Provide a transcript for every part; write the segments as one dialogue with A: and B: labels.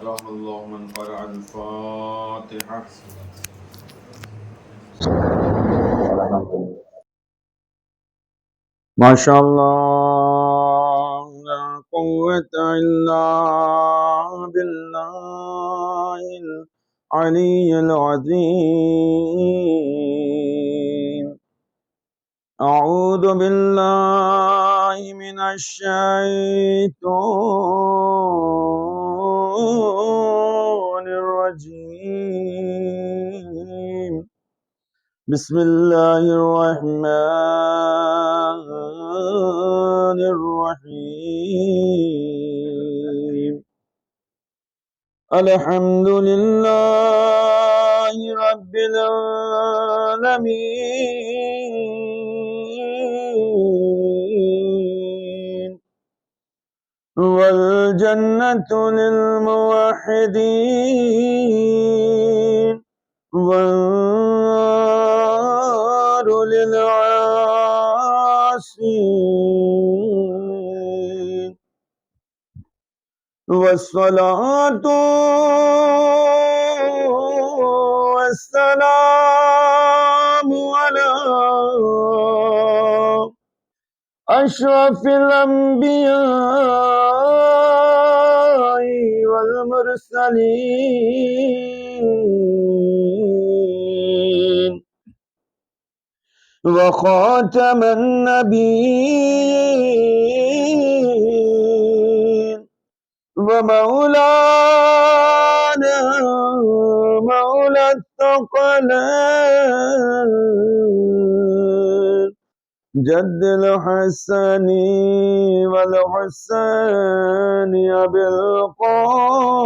A: رحم الله من قرأ الفاتحة. ما شاء الله لا قوة إلا بالله العلي العظيم. أعوذ بالله من الشيطان الرجيم. بسم الله الرحمن الرحيم. الحمد لله رب العالمين، والجنة للموحدين، والنار للعاصين. والصلاة والسلام على أشرف الأنبياء والمرسلين، وخاتم النبيين، ومولانا مولى الثقلين، جد الحسن والحسين أبي القاسم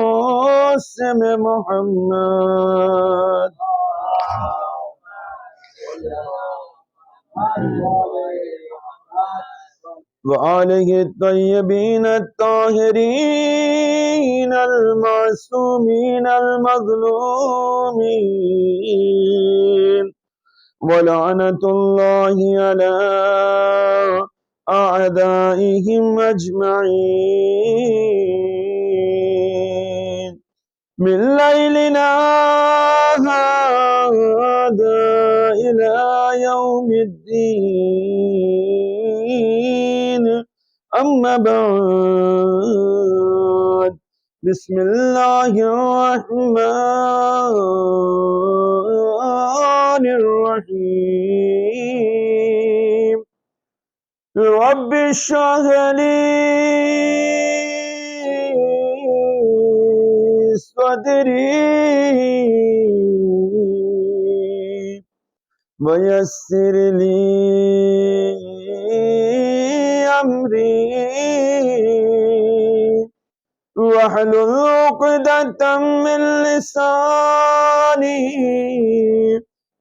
A: محمد وآله الطيبين الطاهرين المعصومين المظلومين، ولعنة الله على أعدائهم أجمعين. من ليلنا هذا إلى يوم الدين، أما بعد، بسم الله الرحمن الرحيم. رب اشرح لي صدري ويسر لي أمري واحلل عقدة من لساني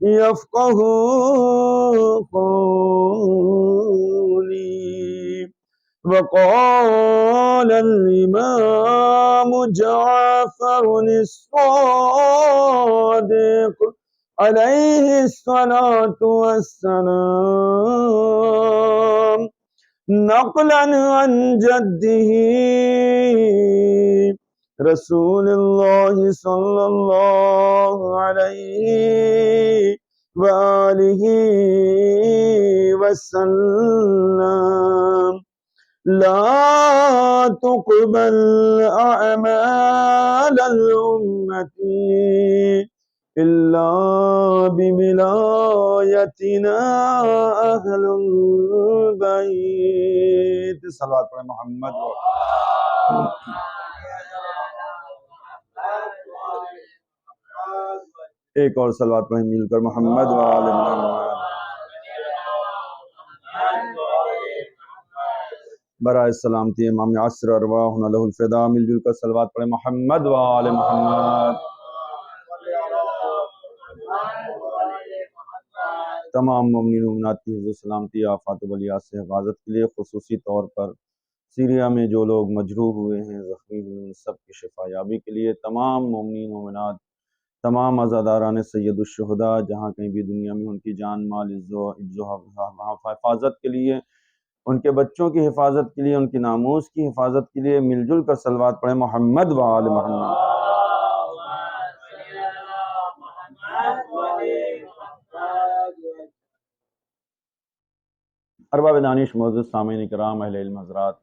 A: يفقه قولي. وقال الإمام جعفر الصادق عليه الصلاة والسلام، نقلا عن جده رسول الله صلى الله عليه وآله وسلم: لا تقبل أعمال الأمة إلا بولايتنا أهل البيت. صلوات پر محمد. ایک اور صلوات پڑھیں مل کر، محمد و آل محمد. برائے سلامتی امام عصر ارواحنا لہ الفدا. مل جل کر صلوات پڑھیں محمد و آل محمد. تمام مومنین و مومنات کی حفظ و سلامتی، آفات و بلیات سے حفاظت کے لیے خصوصی طور پر سیریا میں جو لوگ مجروح ہوئے ہیں، زخمی ہوئے ہیں، ان سب کی شفا یابی کے لیے تمام مومنین و مومنات، تمام عزاداران سید الشہداء جہاں کہیں بھی دنیا میں ان کی جان مال عز و حفاظت کے لیے، ان کے بچوں کی حفاظت کے لیے، ان کی ناموس کی حفاظت کے لیے مل جل کر صلوات پڑھیں محمد و آل محمد. ارباب دانش، معزز سامعین کرام، اہل علم حضرات،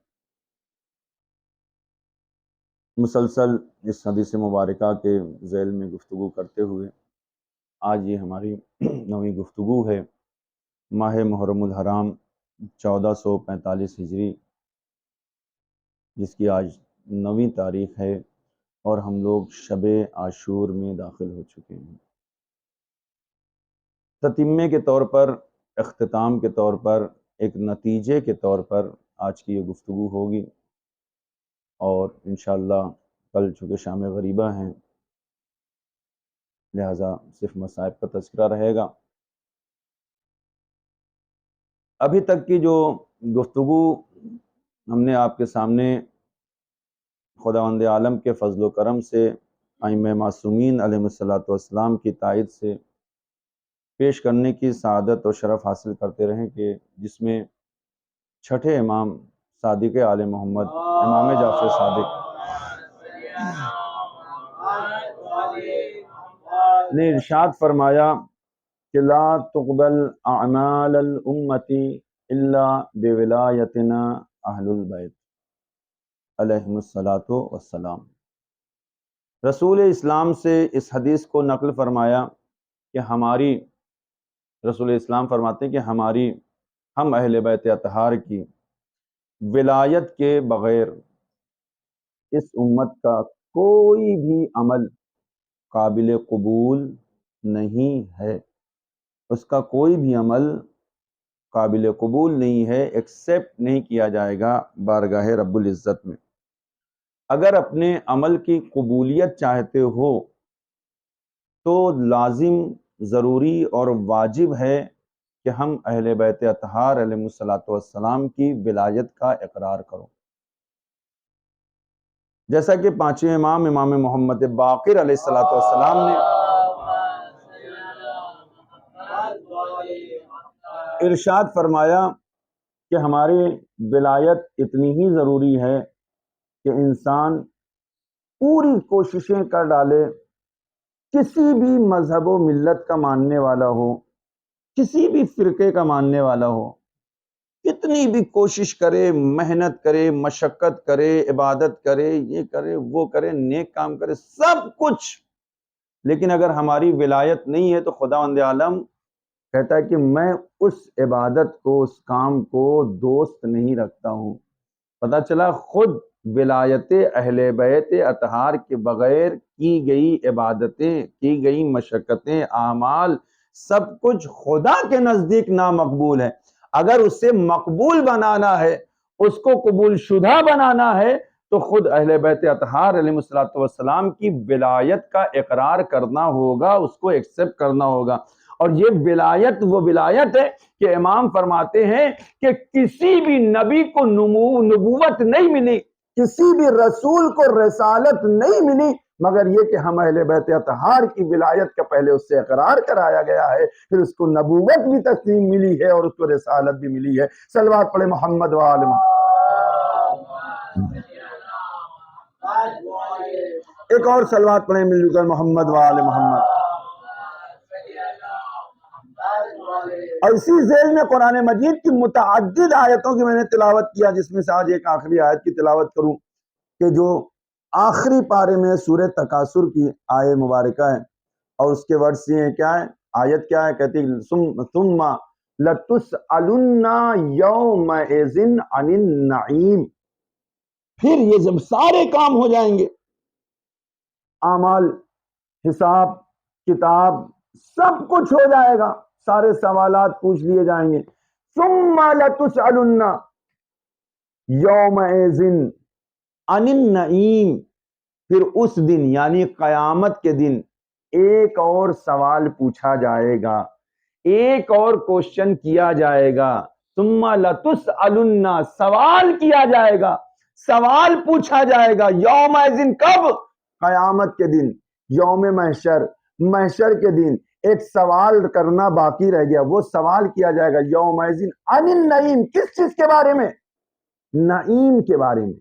A: مسلسل اس حدیث مبارکہ کے ذیل میں گفتگو کرتے ہوئے آج یہ ہماری نویں گفتگو ہے ماہ محرم الحرام 1445 ہجری، جس کی آج 9ویں تاریخ ہے اور ہم لوگ شب عاشور میں داخل ہو چکے ہیں۔ تتمے کے طور پر، اختتام کے طور پر، ایک نتیجے کے طور پر آج کی یہ گفتگو ہوگی، اور انشاءاللہ کل چونکہ شام غریبہ ہیں لہٰذا صرف مصائب کا تذکرہ رہے گا۔ ابھی تک کی جو گفتگو ہم نے آپ کے سامنے خداوند عالم کے فضل و کرم سے، ائمہ معصومین علیہ السلام کی تائید سے پیش کرنے کی سعادت اور شرف حاصل کرتے رہیں، کہ جس میں چھٹے امام صادق آل محمد، امام جعفر صادق نے ارشاد فرمایا کہ لا تقبل اعمال الامتی الا بولایتنا اہل البیت علیہم الصلاۃ والسلام۔ رسول اسلام سے اس حدیث کو نقل فرمایا کہ رسول اسلام فرماتے ہیں کہ ہم اہل بیت اطہار کی ولایت کے بغیر اس امت کا کوئی بھی عمل قابل قبول نہیں ہے، اس کا کوئی بھی عمل قابل قبول نہیں ہے، ایکسیپٹ نہیں کیا جائے گا بارگاہ رب العزت میں۔ اگر اپنے عمل کی قبولیت چاہتے ہو تو لازم، ضروری اور واجب ہے کہ ہم اہل بیت اطہار علیہ السلام کی ولایت کا اقرار کرو، جیسا کہ پانچویں امام محمد باقر علیہ السلام نے ارشاد فرمایا کہ ہماری ولایت اتنی ہی ضروری ہے کہ انسان پوری کوششیں کر ڈالے، کسی بھی مذہب و ملت کا ماننے والا ہو، کسی بھی فرقے کا ماننے والا ہو، کتنی بھی کوشش کرے، محنت کرے، مشقت کرے، عبادت کرے، یہ کرے، وہ کرے، نیک کام کرے، سب کچھ، لیکن اگر ہماری ولایت نہیں ہے تو خداوند عالم کہتا ہے کہ میں اس عبادت کو، اس کام کو دوست نہیں رکھتا ہوں۔ پتہ چلا خود ولایت اہل بیت اطہار کے بغیر کی گئی عبادتیں، کی گئی مشقتیں، اعمال، سب کچھ خدا کے نزدیک نامقبول ہے۔ اگر اسے مقبول بنانا ہے، اس کو قبول شدہ بنانا ہے، تو خود اہل بیت اطہار علیہ السلام کی ولایت کا اقرار کرنا ہوگا، اس کو ایکسپٹ کرنا ہوگا۔ اور یہ ولایت وہ ولایت ہے کہ امام فرماتے ہیں کہ کسی بھی نبی کو نبوت نہیں ملی، کسی بھی رسول کو رسالت نہیں ملی، مگر یہ کہ ہم اہل بیت اطہار کی ولایت کا پہلے اس سے اقرار کرایا گیا ہے، پھر اس کو نبوت بھی تسلیم ملی ہے اور اس کو رسالت بھی ملی ہے۔ صلوات پڑھے محمد و آل محمد۔ ایک اور صلوات پڑھیں مل جل کر، محمد و آل محمد۔ اسی ذیل میں قرآن مجید کی متعدد آیتوں کی میں نے تلاوت کیا، جس میں سے آج ایک آخری آیت کی تلاوت کروں کہ جو آخری پارے میں سورہ تکاثر کی آیت مبارکہ ہے، اور اس کے ورڈز یہ کیا ہے، آیت کیا ہے، کہتی ثم لتسألن یومئذ عن النعیم۔ پھر یہ جب سارے کام ہو جائیں گے، اعمال، حساب کتاب، سب کچھ ہو جائے گا، سارے سوالات پوچھ لیے جائیں گے، ثم لتسألن یومئذ عن النعیم، پھر اس دن یعنی قیامت کے دن ایک اور سوال پوچھا جائے گا، ایک اور کوشچن کیا جائے گا، ثم لتسألن، سوال کیا جائے گا، سوال پوچھا جائے گا، یومئذ کب؟ قیامت کے دن، یوم محشر، محشر کے دن ایک سوال کرنا باقی رہ گیا، وہ سوال کیا جائے گا یومئذ عن النعیم، کس چیز کے بارے میں؟ نعیم کے بارے میں،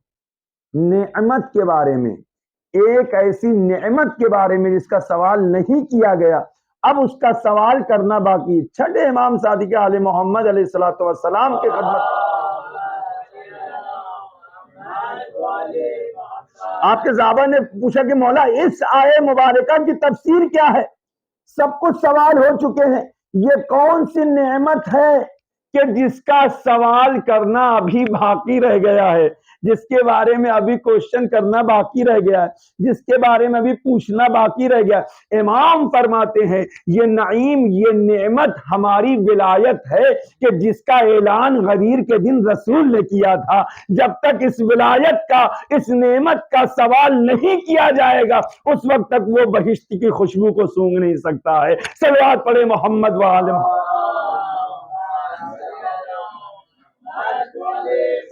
A: نعمت کے بارے میں، ایک ایسی نعمت کے بارے میں جس کا سوال نہیں کیا گیا، اب اس کا سوال کرنا باقی۔ چھٹے امام صادق آل محمد علیہ الصلوۃ والسلام کے خدمت، آپ کے صحابہ نے پوچھا کہ مولا اس آیے مبارکہ کی تفسیر کیا ہے؟ سب کچھ سوال ہو چکے ہیں، یہ کون سی نعمت ہے کہ جس کا سوال کرنا ابھی باقی رہ گیا ہے، جس کے بارے میں ابھی کوشچن کرنا باقی رہ گیا ہے، جس کے بارے میں ابھی پوچھنا باقی رہ گیا ہے؟ امام فرماتے ہیں یہ نعیم، یہ نعمت ہماری ولایت ہے کہ جس کا اعلان غدیر کے دن رسول نے کیا تھا۔ جب تک اس ولایت کا، اس نعمت کا سوال نہیں کیا جائے گا اس وقت تک وہ بہشت کی خوشبو کو سونگھ نہیں سکتا ہے۔ صلوات پڑھے محمد و آل محمد۔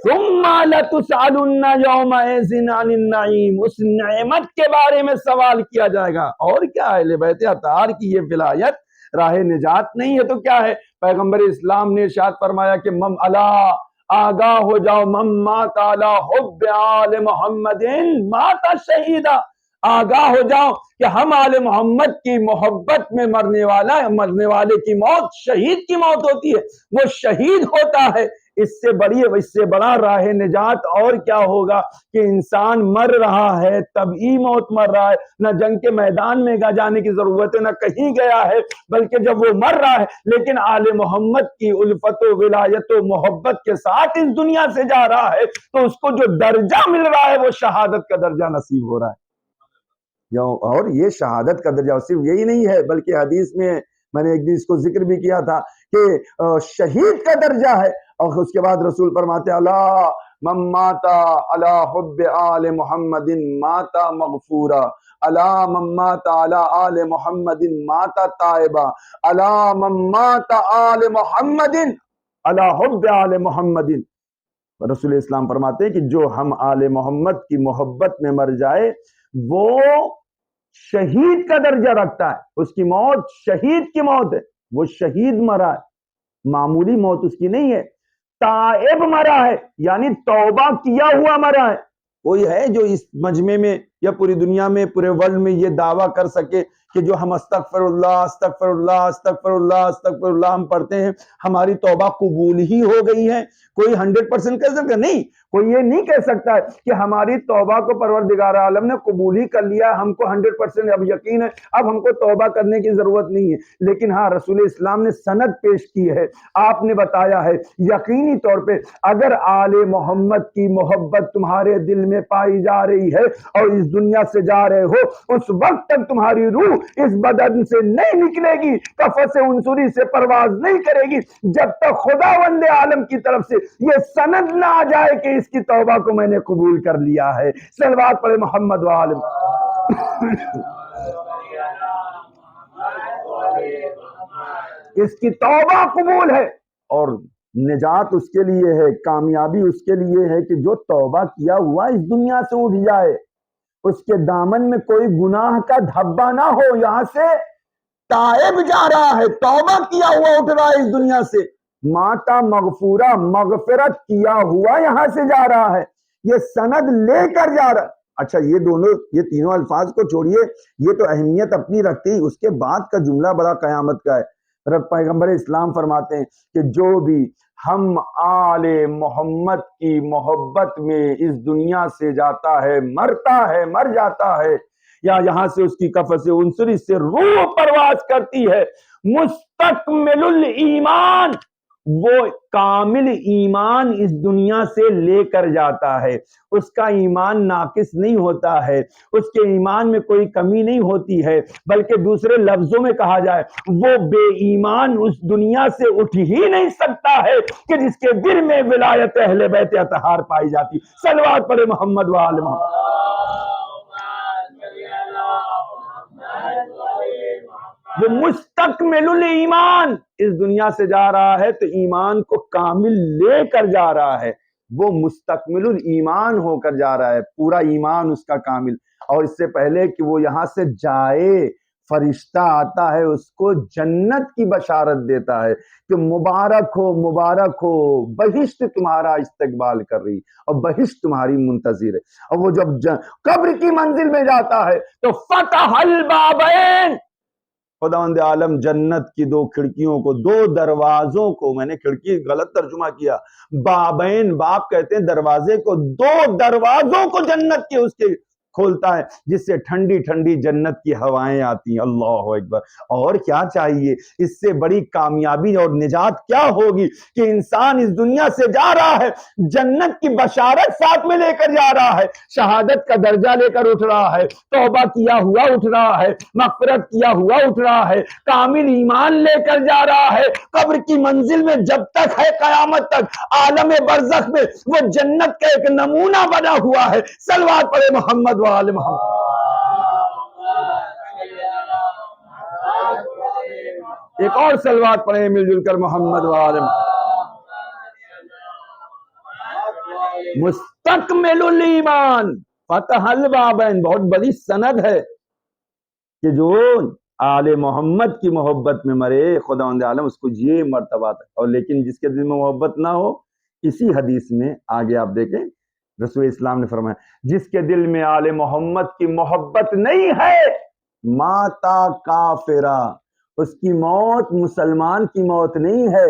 A: ثم لتسألن یومئذ عن النعیم، اس نعمت کے بارے میں سوال کیا جائے گا۔ اور کیا ہے؟ اہل بیت اطہار کی یہ ولایت راہ نجات نہیں ہے تو کیا ہے؟ پیغمبر اسلام نے ارشاد فرمایا کہ مم اللہ، آگاہ ہو جاؤ، من مات علی حب آل محمد مات شہیدا، آگاہ ہو جاؤ کہ ہم آل محمد کی محبت میں مرنے والے کی موت شہید کی موت ہوتی ہے، وہ شہید ہوتا ہے۔ اس سے بڑا راہ نجات اور کیا ہوگا کہ انسان مر رہا ہے، طبعی موت مر رہا ہے، نہ جنگ کے میدان میں جانے کی ضرورت ہے، نہ کہیں گیا ہے، بلکہ جب وہ مر رہا ہے لیکن آل محمد کی الفت و ولایت و محبت کے ساتھ اس دنیا سے جا رہا ہے تو اس کو جو درجہ مل رہا ہے وہ شہادت کا درجہ نصیب ہو رہا ہے۔ اور یہ شہادت کا درجہ صرف یہی نہیں ہے بلکہ حدیث میں نے ایک دن اس کو ذکر بھی کیا تھا کہ شہید کا درجہ ہے۔ اور اس کے بعد رسول فرماتے اللہ من مات علی حب آل محمد مات مغفورا، الا من مات علی آل محمد مات تائبا، الا من مات آل محمد علی حب آل محمد۔ رسول اسلام فرماتے ہیں کہ جو ہم آل محمد کی محبت میں مر جائے وہ شہید کا درجہ رکھتا ہے، اس کی موت شہید کی موت ہے، وہ شہید مرا ہے، معمولی موت اس کی نہیں ہے، تائب مرا ہے یعنی توبہ کیا ہوا مرا ہے۔ کوئی ہے جو اس مجمع میں یا پوری دنیا میں، پورے ورلڈ میں یہ دعویٰ کر سکے کہ جو ہم استغفر اللہ استغفر اللہ استغفر اللہ استغفر اللہ ہم پڑھتے ہیں ہماری توبہ قبول ہی ہو گئی ہے؟ کوئی 100% کہہ سکتا نہیں، کوئی یہ نہیں کہہ سکتا ہے کہ ہماری توبہ کو پروردگار عالم نے قبول ہی کر لیا، ہم کو 100% اب یقین ہے، اب ہم کو توبہ کرنے کی ضرورت نہیں ہے۔ لیکن ہاں رسول اسلام نے سند پیش کی ہے، آپ نے بتایا ہے یقینی طور پہ اگر آل محمد کی محبت تمہارے دل میں پائی جا رہی ہے اور اس دنیا سے جا رہے ہو، اس وقت تک تمہاری روح اس بدن سے نہیں نکلے گی، قفس عنصری سے پرواز نہیں کرے گی جب تک خداوند عالم کی طرف سے یہ سند نہ آ جائے کہ اس کی توبہ کو میں نے قبول کر لیا ہے۔ صلوات پڑھے محمد و عالم۔ اس کی توبہ قبول ہے اور نجات اس کے لیے ہے، کامیابی اس کے لیے ہے کہ جو توبہ کیا ہوا اس دنیا سے اٹھ جائے، اس کے دامن میں کوئی گناہ کا دھبا نہ ہو، یہاں سے تائب جا رہا ہے، توبہ کیا ہوا اٹھ رہا ہے اس دنیا سے، ماتا مغفورہ مغفرت کیا ہوا یہاں سے جا رہا ہے، یہ سند لے کر جا رہا ہے۔ اچھا یہ تینوں الفاظ کو چھوڑیے، یہ تو اہمیت اپنی رکھتی، اس کے بعد کا جملہ بڑا قیامت کا ہے۔ رب پیغمبر اسلام فرماتے ہیں کہ جو بھی ہم آل محمد کی محبت میں اس دنیا سے جاتا ہے، مرتا ہے، مر جاتا ہے، یا یہاں سے اس کی قفس عنصری سے روح پرواز کرتی ہے، مستکمل الایمان، وہ کامل ایمان اس دنیا سے لے کر جاتا ہے، اس کا ایمان ناقص نہیں ہوتا ہے، اس کے ایمان میں کوئی کمی نہیں ہوتی ہے، بلکہ دوسرے لفظوں میں کہا جائے وہ بے ایمان اس دنیا سے اٹھ ہی نہیں سکتا ہے کہ جس کے دل میں ولایت اہل بیت اطہار پائی جاتی۔ صلوات پڑھے محمد و آل محمد۔ وہ مستکمل الایمان اس دنیا سے جا رہا ہے تو ایمان کو کامل لے کر جا رہا ہے، وہ مستکمل الایمان ہو کر جا رہا ہے، پورا ایمان اس کا کامل۔ اور اس سے پہلے کہ وہ یہاں سے جائے فرشتہ آتا ہے اس کو جنت کی بشارت دیتا ہے کہ مبارک ہو بہشت تمہارا استقبال کر رہی اور بہشت تمہاری منتظر ہے۔ اور وہ جب قبر کی منزل میں جاتا ہے تو فتح البابین، خداوند عالم جنت کی دو کھڑکیوں کو، دو دروازوں کو، میں نے کھڑکی غلط ترجمہ کیا، بابین، باپ کہتے ہیں دروازے کو، دو دروازوں کو جنت کے اس کے کھولتا ہے، جس سے ٹھنڈی ٹھنڈی جنت کی ہوائیں آتی ہیں۔ اللہ اکبر! اور کیا چاہیے؟ اس سے بڑی کامیابی اور نجات کیا ہوگی کہ انسان اس دنیا سے جا رہا ہے، جنت کی بشارت ساتھ میں لے کر جا رہا ہے، شہادت کا درجہ لے کر اٹھ رہا ہے، توبہ کیا ہوا اٹھ رہا ہے، مغفرت کیا ہوا اٹھ رہا ہے، کامل ایمان لے کر جا رہا ہے۔ قبر کی منزل میں جب تک ہے قیامت تک، عالم برزخ میں وہ جنت کا ایک نمونہ بنا ہوا ہے۔ صلوات پڑھے محمد و آل محمد۔ ایک اور صلوات پڑھے مل جل کر محمد و آل محمد۔ مستکمل الایمان فتح البابین، بہت بڑی سند ہے کہ جو آل محمد کی محبت میں مرے، خداوند عالم اس کو یہ مرتبہ تھا۔ اور لیکن جس کے دل میں محبت نہ ہو، اسی حدیث میں آگے آپ دیکھیں رسول اسلام نے فرمایا جس کے دل میں آل محمد کی محبت نہیں ہے، ماتا کافرہ، اس کی موت مسلمان کی موت نہیں ہے۔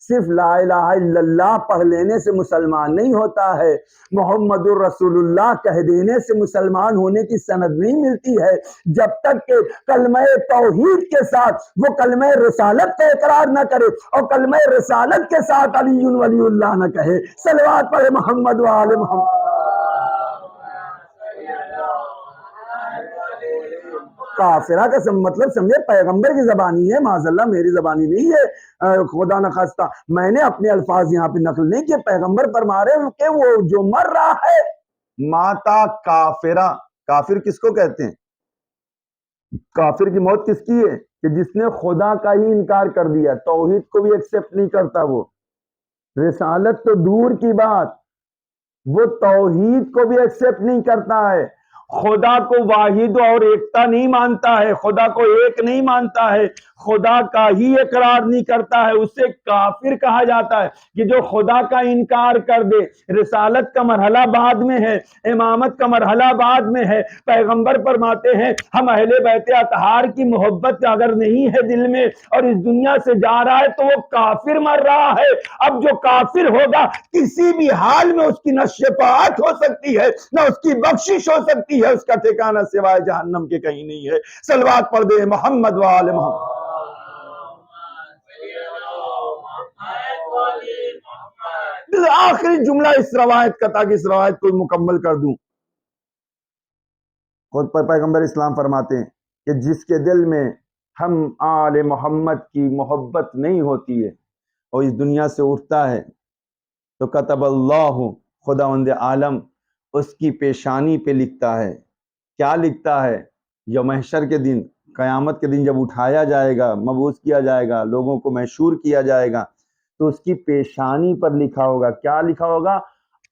A: صرف لا الہ الا اللہ پڑھ لینے سے مسلمان نہیں ہوتا ہے، محمد الرسول اللہ کہہ دینے سے مسلمان ہونے کی سند نہیں ملتی ہے، جب تک کہ کلمہ توحید کے ساتھ وہ کلمہ رسالت کا اقرار نہ کرے، اور کلمہ رسالت کے ساتھ علی ولی اللہ نہ کہے۔ صلوات پڑھے محمد و آل محمد۔ کافرہ کا مطلب سمجھے پیغمبر کی زبانی ہے، معاذ اللہ میری زبانی نہیں ہے، خدا نخواستہ میں نے اپنے الفاظ یہاں پہ نقل نہیں کہ پیغمبر فرما رہے ہیں کہ وہ جو مر رہا ہے ماتا کافرہ۔ کافر کس کو کہتے ہیں؟ کافر کی موت کس کی ہے؟ کہ جس نے خدا کا ہی انکار کر دیا، توحید کو بھی ایکسپٹ نہیں کرتا، وہ رسالت تو دور کی بات، وہ توحید کو بھی ایکسپٹ نہیں کرتا ہے، خدا کو واحد اور ایکتا نہیں مانتا ہے، خدا کو ایک نہیں مانتا ہے، خدا کا ہی اقرار نہیں کرتا ہے، اسے کافر کہا جاتا ہے۔ کہ جو خدا کا انکار کر دے، رسالت کا مرحلہ بعد میں ہے، امامت کا مرحلہ بعد میں ہے۔ پیغمبر فرماتے ہیں ہم اہل بیت اطہار کی محبت اگر نہیں ہے دل میں اور اس دنیا سے جا رہا ہے تو وہ کافر مر رہا ہے۔ اب جو کافر ہوگا کسی بھی حال میں اس کی نہ شفاعت ہو سکتی ہے نہ اس کی بخشش ہو سکتی ہے، اس کا ٹھکانہ سوائے جہنم کے کہیں نہیں ہے۔ صلوات پڑھ دے محمد و آل محمد۔ آخری جملہ اس روایت کا، تاکہ اس روایت کو مکمل کر دوں، خود پر پیغمبر اسلام فرماتے ہیں کہ جس کے دل میں ہم آل محمد کی محبت نہیں ہوتی ہے اور اس دنیا سے اٹھتا ہے تو کتب اللہ، خداوند عالم اس کی پیشانی پہ لکھتا ہے۔ کیا لکھتا ہے؟ یوم محشر کے دن، قیامت کے دن جب اٹھایا جائے گا، مبعوث کیا جائے گا، لوگوں کو محشور کیا جائے گا، تو اس کی پیشانی پر لکھا ہوگا، کیا لکھا ہوگا؟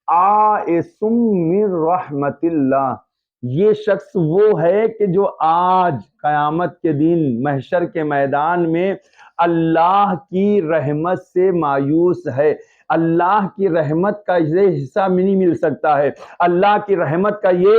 A: آئسم من رحمت اللہ، یہ شخص وہ ہے کہ جو آج قیامت کے دن محشر کے میدان میں اللہ کی رحمت سے مایوس ہے۔ اللہ کی رحمت کا یہ حصہ نہیں مل سکتا ہے، اللہ کی رحمت کا یہ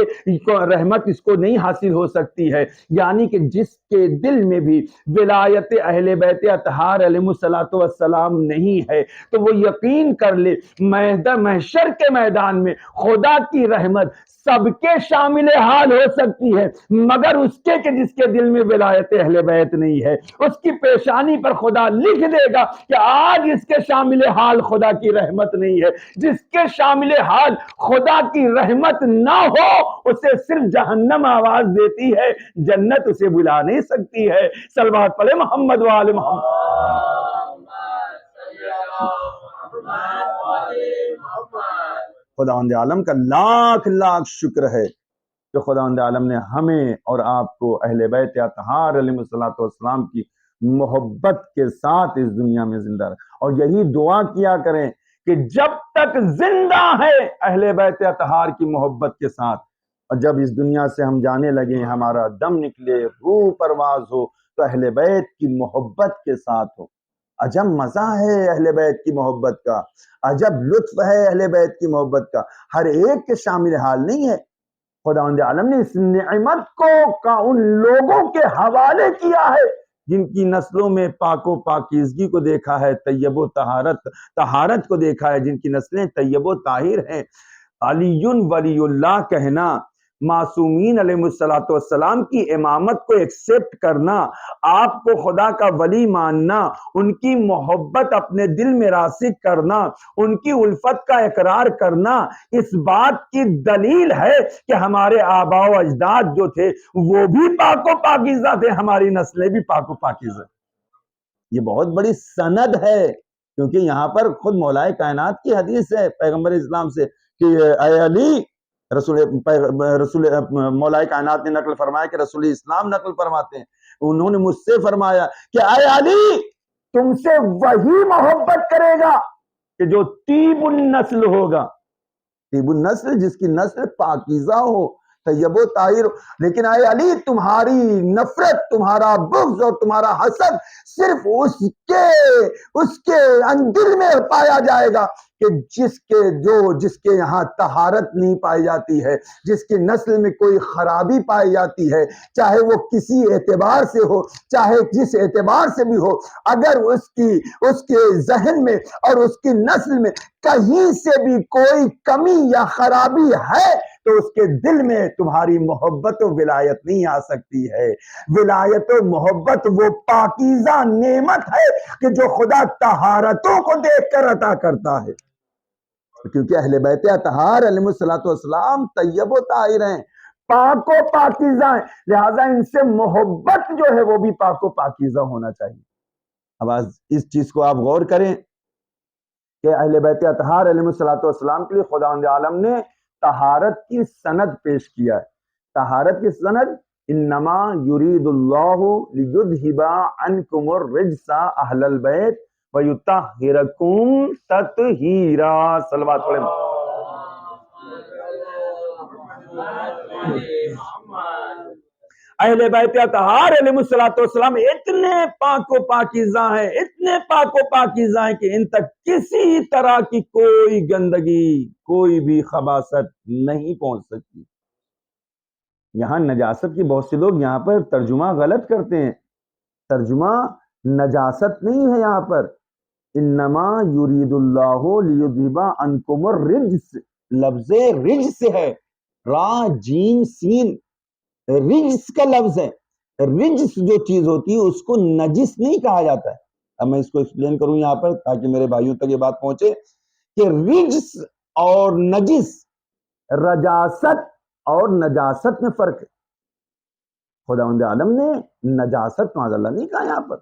A: رحمت اس کو نہیں حاصل ہو سکتی ہے۔ یعنی کہ جس کے دل میں بھی ولایت اہل بیت اطہار علیہ الصلوۃ والسلام نہیں ہے تو وہ یقین کر لے محشر کے میدان میں خدا کی رحمت سب کے شامل حال ہو سکتی ہے، مگر اس کے کہ جس کے دل میں ولایت اہل بیت نہیں ہے، اس کی پیشانی پر خدا لکھ دے گا کہ آج اس کے شامل حال خدا کی رحمت نہیں ہے۔ جس کے شامل حال خدا کی رحمت نہ ہو اسے صرف جہنم آواز دیتی ہے، جنت اسے بلا نہیں سکتی ہے۔ صلوات پڑھے محمد و آل محمد۔ خداوند عالم کا لاکھ لاکھ شکر ہے کہ خداوند عالم نے ہمیں اور آپ کو اہل بیت اطہار علیہ الصلوۃ والسلام کی محبت کے ساتھ اس دنیا میں زندہ رکھا۔ اور یہی دعا کیا کریں کہ جب تک زندہ ہے اہل بیت اطہار کی محبت کے ساتھ، اور جب اس دنیا سے ہم جانے لگیں، ہمارا دم نکلے، روح پرواز ہو، تو اہل بیت کی محبت کے ساتھ ہو۔ عجب مزہ ہے اہل بیت کی محبت کا، عجب لطف ہے اہل بیت کی محبت کا، ہر ایک کے شامل حال نہیں ہے۔ خداوند عالم نے اس نعمت کو ان لوگوں کے حوالے کیا ہے جن کی نسلوں میں پاک و پاکیزگی کو دیکھا ہے، طیب و طہارت کو دیکھا ہے، جن کی نسلیں طیب و طاہر ہیں، علی ولی اللہ کہنا، معصومین علیہ الصلوۃ والسلام کی امامت کو ایکسپٹ کرنا، آپ کو خدا کا ولی ماننا، ان کی محبت اپنے دل میں راسخ کرنا، ان کی الفت کا اقرار کرنا، اس بات کی دلیل ہے کہ ہمارے آباء و اجداد جو تھے وہ بھی پاک و پاکیزہ تھے، ہماری نسلیں بھی پاک و پاکیزہ۔ یہ بہت بڑی سند ہے، کیونکہ یہاں پر خود مولائے کائنات کی حدیث ہے پیغمبر اسلام سے کہ اے علی، رسول مولائے کائنات نے نقل فرمایا کہ رسول اسلام نقل فرماتے ہیں، انہوں نے مجھ سے فرمایا کہ اے علی، تم سے وہی محبت کرے گا کہ جو طیب النسل ہوگا، طیب النسل جس کی نسل پاکیزہ ہو، طیب و طاہر، لیکن اے علی تمہاری نفرت، تمہارا بغض اور تمہارا حسد صرف اس کے اندر میں پایا جائے گا کہ جس کے یہاں طہارت نہیں پائی جاتی ہے، جس کی نسل میں کوئی خرابی پائی جاتی ہے، چاہے وہ کسی اعتبار سے ہو، چاہے جس اعتبار سے بھی ہو، اگر اس کے ذہن میں اور اس کی نسل میں کہیں سے بھی کوئی کمی یا خرابی ہے تو اس کے دل میں تمہاری محبت و ولایت نہیں آ سکتی ہے۔ ولایت و محبت وہ پاکیزہ نعمت ہے کہ جو خدا طہارتوں کو دیکھ کر عطا کرتا ہے، کیونکہ اہل بیت اطہار علیہ الصلوۃ والسلام طیب و طاہر ہیں، پاک و پاکیزہ ہیں، لہذا ان سے محبت جو ہے وہ بھی پاک و پاکیزہ ہونا چاہیے۔ اب اس چیز کو آپ غور کریں کہ اہل بیت اطہار علیہ الصلوۃ والسلام کے لیے خداوند عالم نے طہارت کی سند پیش کیا ہے۔ طہارت کی سند، انما یرید اللہ لیذھب عنکم الرجس اہل البیت ویطہرکم تطہیرا۔ صلوات پڑھیں۔ اہل بیت اطہار علیہ الصلوۃ والسلام اتنے پاک و پاکیزہ ہیں، اتنے پاک و پاکیزہ ہیں کہ ان تک کسی طرح کی کوئی گندگی، کوئی بھی خباثت نہیں پہنچ سکتی۔ یہاں نجاست کی بہت سے لوگ یہاں پر ترجمہ غلط کرتے ہیں، ترجمہ نجاست نہیں ہے یہاں پر، انما یرید اللہ لیذھب عنکم الرجس، لفظ رجس ہے، را جیم سین، رجس کا لفظ ہے۔ رجس جو چیز ہوتی ہے اس کو نجس نہیں کہا جاتا ہے۔ اب میں اس کو ایکسپلین کروں یہاں پر تاکہ میرے بھائیوں تک یہ بات پہنچے کہ رجس اور نجس، رجاست اور نجاست میں فرق ہے۔ خداوند عالم نے نجاست معاذ اللہ نہیں کہا یہاں پر،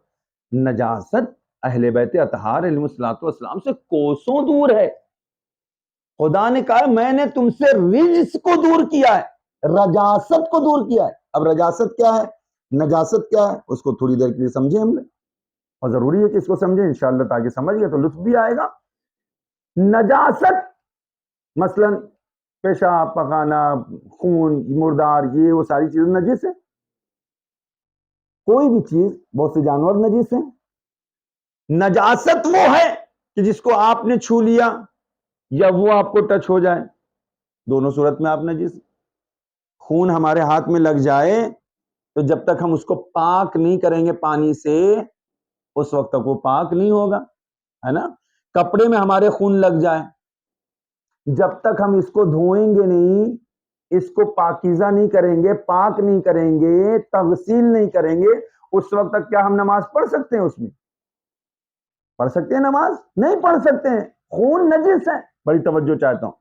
A: نجاست اہل بیت اطہار علیہ الصلوۃ والسلام سے کوسوں دور ہے۔ خدا نے کہا میں نے تم سے رجس کو دور کیا ہے، رجاست کو دور کیا ہے۔ اب رجاست کیا ہے، نجاست کیا ہے، اس کو تھوڑی دیر کے لیے سمجھیں ہم نے، اور ضروری ہے کہ اس کو سمجھیں انشاءاللہ، تاکہ سمجھ گئے تو لطف بھی آئے گا۔ نجاست مثلا پیشاب، پخانہ، خون، مردار، یہ وہ ساری چیزیں نجس ہیں۔ کوئی بھی چیز، بہت سے جانور نجس ہیں۔ نجاست وہ ہے کہ جس کو آپ نے چھو لیا یا وہ آپ کو ٹچ ہو جائے، دونوں صورت میں آپ نجس۔ خون ہمارے ہاتھ میں لگ جائے تو جب تک ہم اس کو پاک نہیں کریں گے پانی سے اس وقت تک وہ پاک نہیں ہوگا، ہے نا۔ کپڑے میں ہمارے خون لگ جائے، جب تک ہم اس کو دھوئیں گے نہیں، اس کو پاکیزہ نہیں کریں گے، پاک نہیں کریں گے، تغسیل نہیں کریں گے، اس وقت تک کیا ہم نماز پڑھ سکتے ہیں؟ اس میں پڑھ سکتے ہیں نماز؟ نہیں پڑھ سکتے ہیں، خون نجس ہے۔ بڑی توجہ چاہتا ہوں،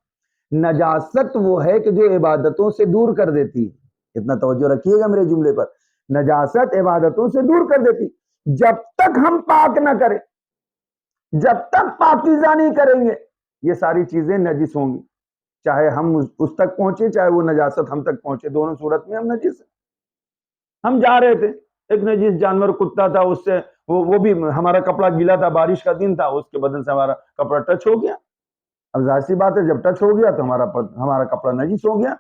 A: نجاست وہ ہے کہ جو عبادتوں سے دور کر دیتی ہے، اتنا توجہ رکھیے گا میرے جملے پر، نجاست عبادتوں سے دور کر دیتی۔ جب تک ہم پاک نہ کریں، جب تک پاکیزہ نہیں کریں گے، یہ ساری چیزیں نجس ہوں گی، چاہے ہم اس تک پہنچے چاہے وہ نجاست ہم تک پہنچے، دونوں صورت میں ہم نجس ہیں۔ ہم جا رہے تھے، ایک نجس جانور کتا تھا، اس سے وہ بھی ہمارا کپڑا گیلا تھا، بارش کا دن تھا، اس کے بدن سے ہمارا کپڑا ٹچ ہو گیا۔ اب ظاہر سی بات ہے جب ٹچ ہو گیا تو ہمارا کپڑا نجس ہو گیا۔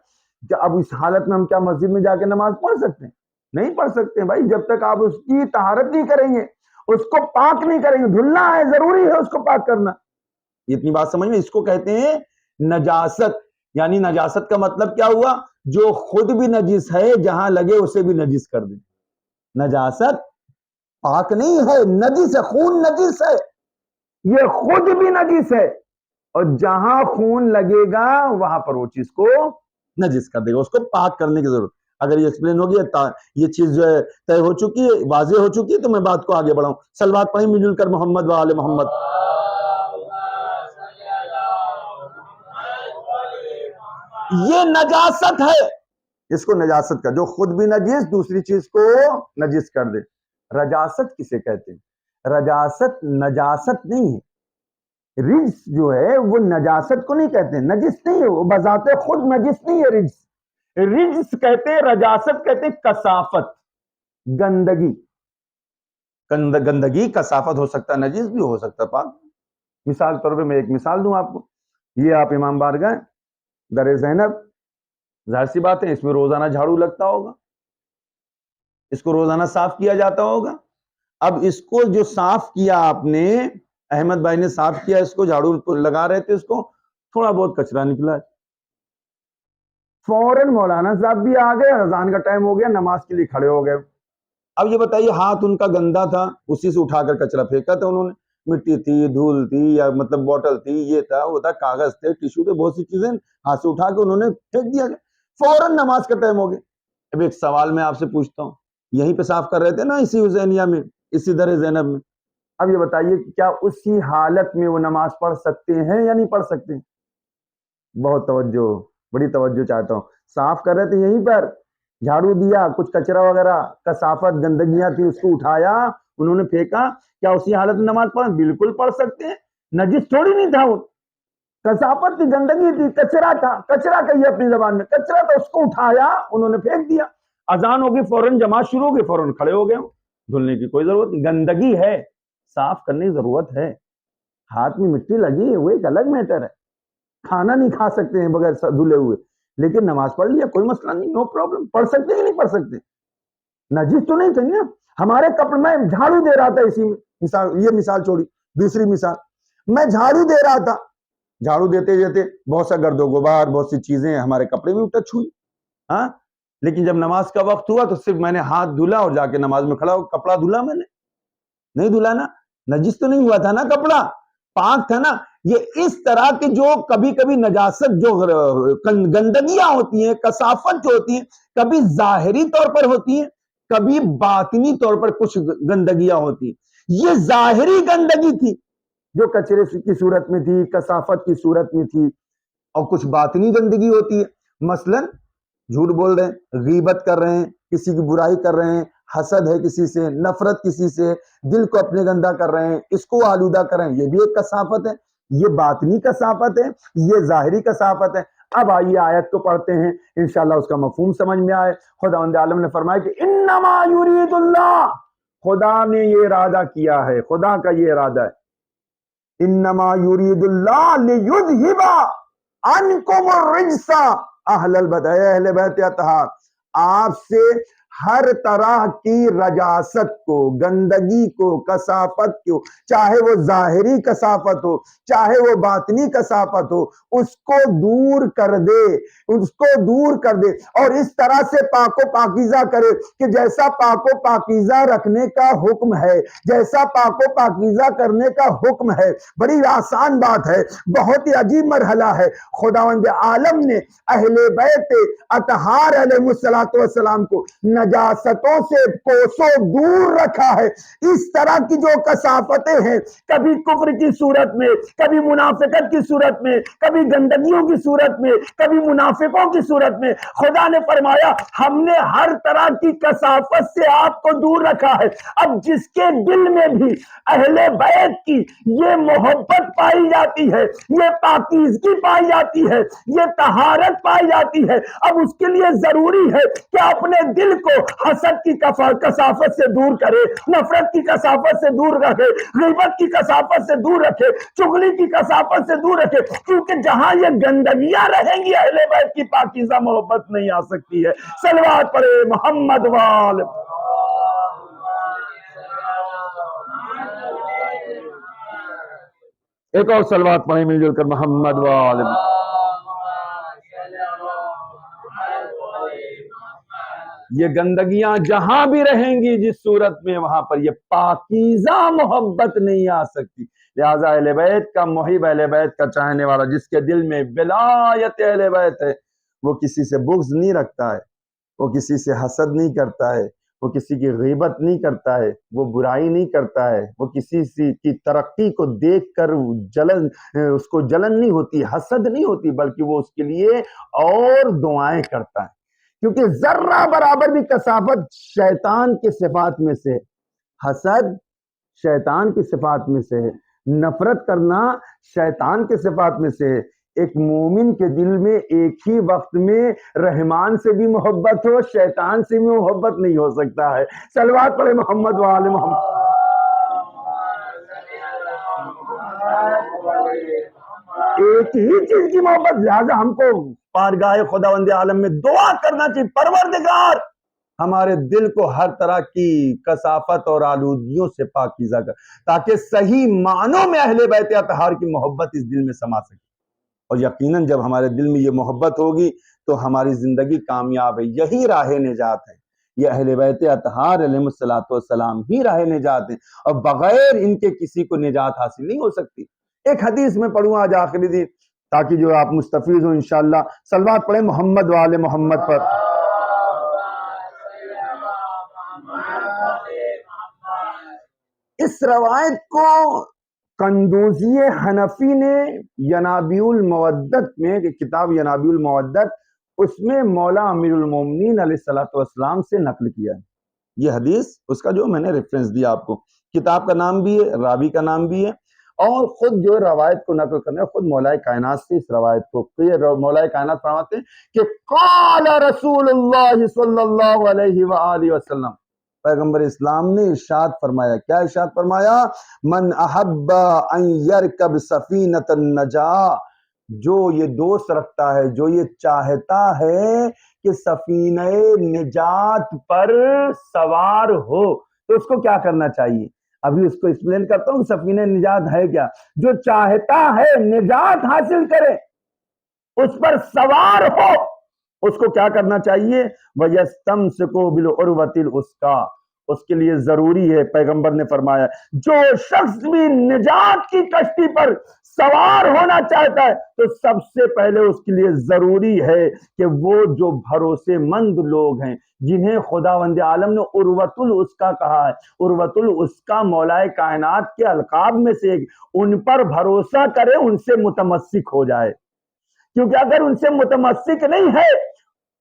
A: اب اس حالت میں ہم کیا مسجد میں جا کے نماز پڑھ سکتے ہیں؟ نہیں پڑھ سکتے بھائی، جب تک آپ اس کی طہارت نہیں کریں گے، اس کو پاک نہیں کریں گے، دھلنا ہے، ضروری ہے اس کو پاک کرنا۔ اتنی بات سمجھ میں، اس کو کہتے ہیں نجاست۔ یعنی نجاست کا مطلب کیا ہوا؟ جو خود بھی نجس ہے، جہاں لگے اسے بھی نجس کر دیں، نجاست۔ پاک نہیں ہے، نجس ہے، خون نجس ہے، یہ خود بھی نجس ہے، اور جہاں خون لگے گا وہاں پر وہ چیز کو نجس کر دے گا، اس کو پاک کرنے کی ضرورت۔ اگر یہ ایکسپلین ہوگی، یہ چیز جو ہے طے ہو چکی ہے، واضح ہو چکی ہے، تو میں بات کو آگے بڑھاؤں۔ صلوات پڑھیں مل جل کر محمد و آل محمد۔ یہ نجاست ہے، اس کو نجاست کا، جو خود بھی نجس دوسری چیز کو نجس کر دے۔ رجاست کسے کہتے ہیں؟ رجاست نجاست نہیں ہے، رجس جو ہے وہ نجاست کو نہیں کہتے ہیں، نجس نہیں ہے وہ، بذات خود نجس نہیں ہے رجس۔ رجس کہتے ہیں، رجاست کہتے ہیں کثافت، گندگی۔ گندگی کثافت ہو سکتا ہے، نجس بھی ہو سکتا ہے، پاک۔ مثال طور پہ میں ایک مثال دوں آپ کو، یہ آپ امام بارگاہ در زینب، ظاہر سی بات ہے اس میں روزانہ جھاڑو لگتا ہوگا، اس کو روزانہ صاف کیا جاتا ہوگا۔ اب اس کو جو صاف کیا آپ نے، احمد بھائی نے صاف کیا، اس کو جھاڑو لگا رہے تھے، اس کو تھوڑا بہت کچرا نکلا، فوراً مولانا صاحب بھی آ گئے، اذان کا ٹائم ہو گیا، نماز کے لیے کھڑے ہو گئے۔ اب یہ بتائیے، ہاتھ ان کا گندا تھا، اسی سے اٹھا کر کچرا پھینکا تھا انہوں نے، مٹی تھی، دھول تھی، یا مطلب بوٹل تھی، یہ تھا وہ تھا، کاغذ تھے، ٹیشو تھے، بہت سی چیزیں ہاتھ سے اٹھا کے انہوں نے پھینک دیا، فوراً نماز کا ٹائم ہو گیا۔ اب ایک سوال میں آپ سے پوچھتا ہوں، یہیں پہ صاف کر رہے تھے نا اسی حسینیہ میں، اسی در زینب میں، اب یہ بتائیے کیا اسی حالت میں وہ نماز پڑھ سکتے ہیں یا نہیں پڑھ سکتے؟ بہت توجہ، بڑی توجہ چاہتا ہوں۔ صاف کر رہے تھے یہیں پر، جھاڑو دیا، کچھ کچرا وغیرہ کثافت گندگیاں تھی اس کو اٹھایا، انہوں نے پھینکا، کیا اسی حالت میں نماز پڑھ؟ بالکل پڑھ سکتے ہیں، نجس تھوڑی نہیں تھا وہ، کثافت تھی، گندگی تھی، کچرا تھا، کچرا کہیے اپنی زبان میں، کچرا تھا، اس کو اٹھایا انہوں نے پھینک دیا، اذان ہوگی فوراً جماعت شروع ہوگی، فوراً کھڑے ہو گئے، دھلنے کی کوئی ضرورت نہیں، گندگی ہے صاف کرنے کی ضرورت ہے، ہاتھ میں مٹی لگی ہے وہ ایک الگ میٹر ہے، کھانا نہیں کھا سکتے ہیں بغیر دھلے ہوئے، لیکن نماز پڑھ لیا کوئی مسئلہ نہیں، نو پرابلم، پڑھ سکتے ہیں نہیں پڑھ سکتے، نجس تو نہیں تھے نا ہمارے کپڑے۔ میں جھاڑو دے رہا تھا اسی میں، مثال، یہ مثال چھوڑی، دوسری مثال، میں جھاڑو دے رہا تھا، جھاڑو دیتے دیتے بہت سا گرد و غبار، بہت سی چیزیں ہمارے کپڑے میں ٹچ ہوئی، ہاں، لیکن جب نماز کا وقت ہوا تو صرف میں نے ہاتھ دھلا اور جا کے نماز میں کھڑا ہو، کپڑا دھلا میں نے نہیں دھلا نا، نجس تو نہیں ہوا تھا نا، کپڑا پاک تھا نا۔ یہ اس طرح کے جو کبھی کبھی نجاست، جو گندگیاں ہوتی ہیں، کثافت جو ہوتی ہیں، کبھی ظاہری طور پر ہوتی ہیں، کبھی باطنی طور پر کچھ گندگیاں ہوتی ہیں۔ یہ ظاہری گندگی تھی جو کچرے کی صورت میں تھی، کثافت کی صورت میں تھی، اور کچھ باطنی گندگی ہوتی ہے، مثلا جھوٹ بول رہے ہیں، غیبت کر رہے ہیں، کسی کی برائی کر رہے ہیں، حسد ہے کسی سے، نفرت کسی سے، دل کو اپنے گندا کر رہے ہیں، اس کو آلودہ کر رہے ہیں، یہ بھی ایک کثافت ہے، یہ باطنی کثافت ہے، یہ ظاہری کثافت ہے۔ اب آئیے آیت کو پڑھتے ہیں، انشاءاللہ اس کا مفہوم سمجھ میں آئے۔ خداوند عالم نے فرمایا کہ انما یرید اللہ، خدا نے یہ ارادہ کیا ہے، خدا کا یہ ارادہ ہے، انما یرید اللہ لیذھب عنکم الرجس اہل البیت، اہل بیت اطہار، آپ سے ہر طرح کی رجاست کو، گندگی کو، کثافت کو، چاہے وہ ظاہری کثافت ہو، چاہے وہ باطنی کثافت ہو، اس کو دور کر دے، اس کو دور کر دے، اور اس طرح سے پاک و پاکیزہ کرے کہ جیسا پاک و پاکیزہ رکھنے کا حکم ہے، جیسا پاک و پاکیزہ کرنے کا حکم ہے، بڑی آسان بات ہے، بہت ہی عجیب مرحلہ ہے۔ خداوند عالم نے اہل بیت اطہار علیہ السلام کو نجاستوں سے کوسوں دور رکھا ہے۔ اس طرح کی جو کثافتیں ہیں، کبھی کفر کی صورت میں، کبھی منافقت کی صورت میں، کبھی گندگیوں کی صورت میں، کبھی منافقوں کی صورت میں، خدا نے فرمایا ہم نے ہر طرح کی کثافت سے آپ کو دور رکھا ہے۔ اب جس کے دل میں بھی اہل بیت کی یہ محبت پائی جاتی ہے، یہ پاکیزگی پائی جاتی ہے، یہ طہارت پائی جاتی ہے، اب اس کے لیے ضروری ہے کہ اپنے دل کو حسد کی کثافت سے دور کرے، نفرت کی کثافت سے دور رکھے، غیبت کی کثافت سے دور رکھے، چغلی کی کثافت سے دور رکھے، کیونکہ جہاں یہ گندگیاں رہیں گی اہل بیت کی پاکیزہ محبت نہیں آ سکتی ہے۔ صلوات پڑھے محمد وال۔ ایک اور صلوات پڑھیں مل جل کر، محمد وال۔ یہ گندگیاں جہاں بھی رہیں گی جس صورت میں، وہاں پر یہ پاکیزہ محبت نہیں آ سکتی۔ لہٰذا اہل بیت کا محب، اہل بیت کا چاہنے والا، جس کے دل میں ولایت اہل بیت ہے، وہ کسی سے بغض نہیں رکھتا ہے، وہ کسی سے حسد نہیں کرتا ہے، وہ کسی کی غیبت نہیں کرتا ہے، وہ برائی نہیں کرتا ہے، وہ کسی کی ترقی کو دیکھ کر اس کو جلن نہیں ہوتی، حسد نہیں ہوتی، بلکہ وہ اس کے لیے اور دعائیں کرتا ہے، کیونکہ ذرہ برابر بھی کثافت شیطان کے صفات میں سے، حسد شیطان کی صفات میں سے ہے، نفرت کرنا شیطان کے صفات میں سے ہے۔ ایک مومن کے دل میں ایک ہی وقت میں رحمان سے بھی محبت ہو، شیطان سے بھی محبت نہیں ہو سکتا ہے۔ صلوات پڑھے محمد وآل محمد۔ ایک ہی چیز کی محبت، لہذا ہم کو بارگاہ خداوند عالم میں دعا کرنا چاہیے، پروردگار ہمارے دل کو ہر طرح کی کثافت اور آلودگیوں سے پاکیزہ کر، تاکہ صحیح معنوں میں اہل بیت اطہار کی محبت اس دل میں سما سکے۔ اور یقیناً جب ہمارے دل میں یہ محبت ہوگی تو ہماری زندگی کامیاب ہے، یہی راہ نجات ہے، یہ اہل بیت اطہار علیہ الصلوۃ والسلام ہی راہ نجات ہے، اور بغیر ان کے کسی کو نجات حاصل نہیں ہو سکتی۔ ایک حدیث میں پڑھوں آج آخری دن، تاکہ جو آپ مستفیض ہوں انشاءاللہ۔ صلوات پڑھیں محمد وآل محمد پر۔ اس روایت کو قندوزی حنفی نے ینابیع المودت میں، کتاب ینابیع المودت، اس میں مولا امیر المومنین علیہ الصلوۃ والسلام سے نقل کیا ہے یہ حدیث، اس کا جو میں نے ریفرنس دیا آپ کو، کتاب کا نام بھی ہے، راوی کا نام بھی ہے، اور خود جو روایت کو نقل کرنے خود مولا کائنات سے اس روایت کو، مولا کائنات فرماتے ہیں کہ قال رسول اللہ صلی اللہ علیہ وآلہ وسلم، پیغمبر اسلام نے ارشاد فرمایا، کیا ارشاد فرمایا؟ من احب ان یرکب سفینۃ النجاہ، جو یہ دوست رکھتا ہے، جو یہ چاہتا ہے کہ سفینہ نجات پر سوار ہو، تو اس کو کیا کرنا چاہیے؟ ابھی اس کو ایکسپلین کرتا ہوں کہ سفینہ نجات ہے کیا۔ جو چاہتا ہے نجات حاصل کرے، اس پر سوار ہو، اس کو کیا کرنا چاہیے؟ وَيَسْتَمْسِكُ بِالْعُرْوَةِ الْوُثْقَىٰ، اس کے لیے ضروری ہے، پیغمبر نے فرمایا، جو شخص بھی نجات کی کشتی پر سوار ہونا چاہتا ہے تو سب سے پہلے اس کے لیے ضروری ہے کہ وہ جو بھروسے مند لوگ ہیں، جنہیں خداوند عالم نے عروۃ الوثقیٰ کہا ہے، عروۃ الوثقیٰ مولا کائنات کے القاب میں سے ایک، ان پر بھروسہ کرے، ان سے متمسک ہو جائے، کیونکہ اگر ان سے متمسک نہیں ہے،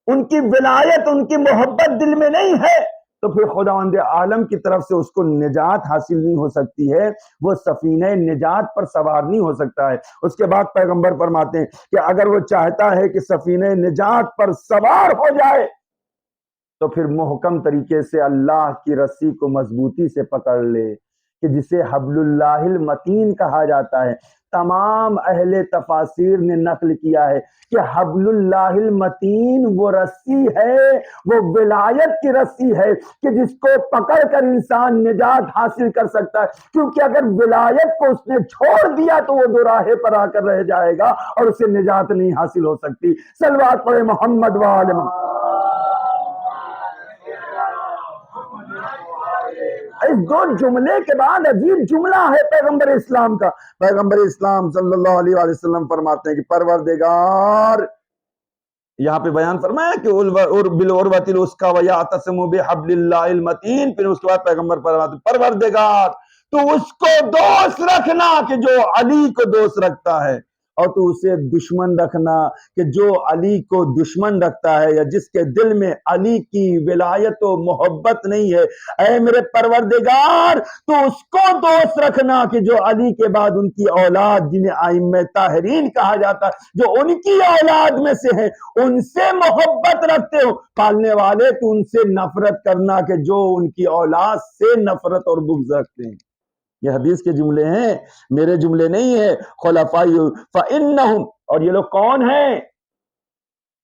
A: ان کی ولایت، ان کی محبت دل میں نہیں ہے، تو پھر خداوند عالم کی طرف سے اس کو نجات حاصل نہیں ہو سکتی ہے، وہ سفینہ نجات پر سوار نہیں ہو سکتا ہے۔ اس کے بعد پیغمبر فرماتے ہیں کہ اگر وہ چاہتا ہے کہ سفینہ نجات پر سوار ہو جائے تو پھر محکم طریقے سے اللہ کی رسی کو مضبوطی سے پکڑ لے، کہ جسے حبل اللہ المتین کہا جاتا ہے۔ تمام اہل تفاسیر نے نقل کیا ہے کہ حبل اللہ المتین وہ رسی ہے، وہ ولایت کی رسی ہے کہ جس کو پکڑ کر انسان نجات حاصل کر سکتا ہے، کیونکہ اگر ولایت کو اس نے چھوڑ دیا تو وہ دو راہے پر آ کر رہ جائے گا اور اسے نجات نہیں حاصل ہو سکتی۔ صلوات پڑھے محمد وآل محمد۔ اس دو جملے کے بعد عجیب جملہ ہے پیغمبر اسلام کا۔ پیغمبر اسلام صلی اللہ علیہ وآلہ وسلم فرماتے ہیں کہ پروردگار، یہاں پہ بیان فرمایا کہ بالعروۃ الوثقیٰ وَيَعْتَصِمُ بِحَبْلِ اللَّهِ الْمَتِينِ، پھر اس کے بعد پیغمبر فرماتے ہیں پروردگار تو اس کو دوست رکھنا کہ جو علی کو دوست رکھتا ہے، اور تو اسے دشمن رکھنا کہ جو علی کو دشمن رکھتا ہے، یا جس کے دل میں علی کی ولایت و محبت نہیں ہے، اے میرے پروردگار تو اس کو دوست رکھنا کہ جو علی کے بعد ان کی اولاد، جنہیں ائمہ طاہرین کہا جاتا ہے، جو ان کی اولاد میں سے ہیں، ان سے محبت رکھتے ہو۔ پالنے والے تو ان سے نفرت کرنا کہ جو ان کی اولاد سے نفرت اور بغض رکھتے ہیں۔ یہ حدیث کے جملے ہیں، میرے جملے نہیں ہیں۔ خلفاء فإنہم، اور یہ لوگ کون ہیں؟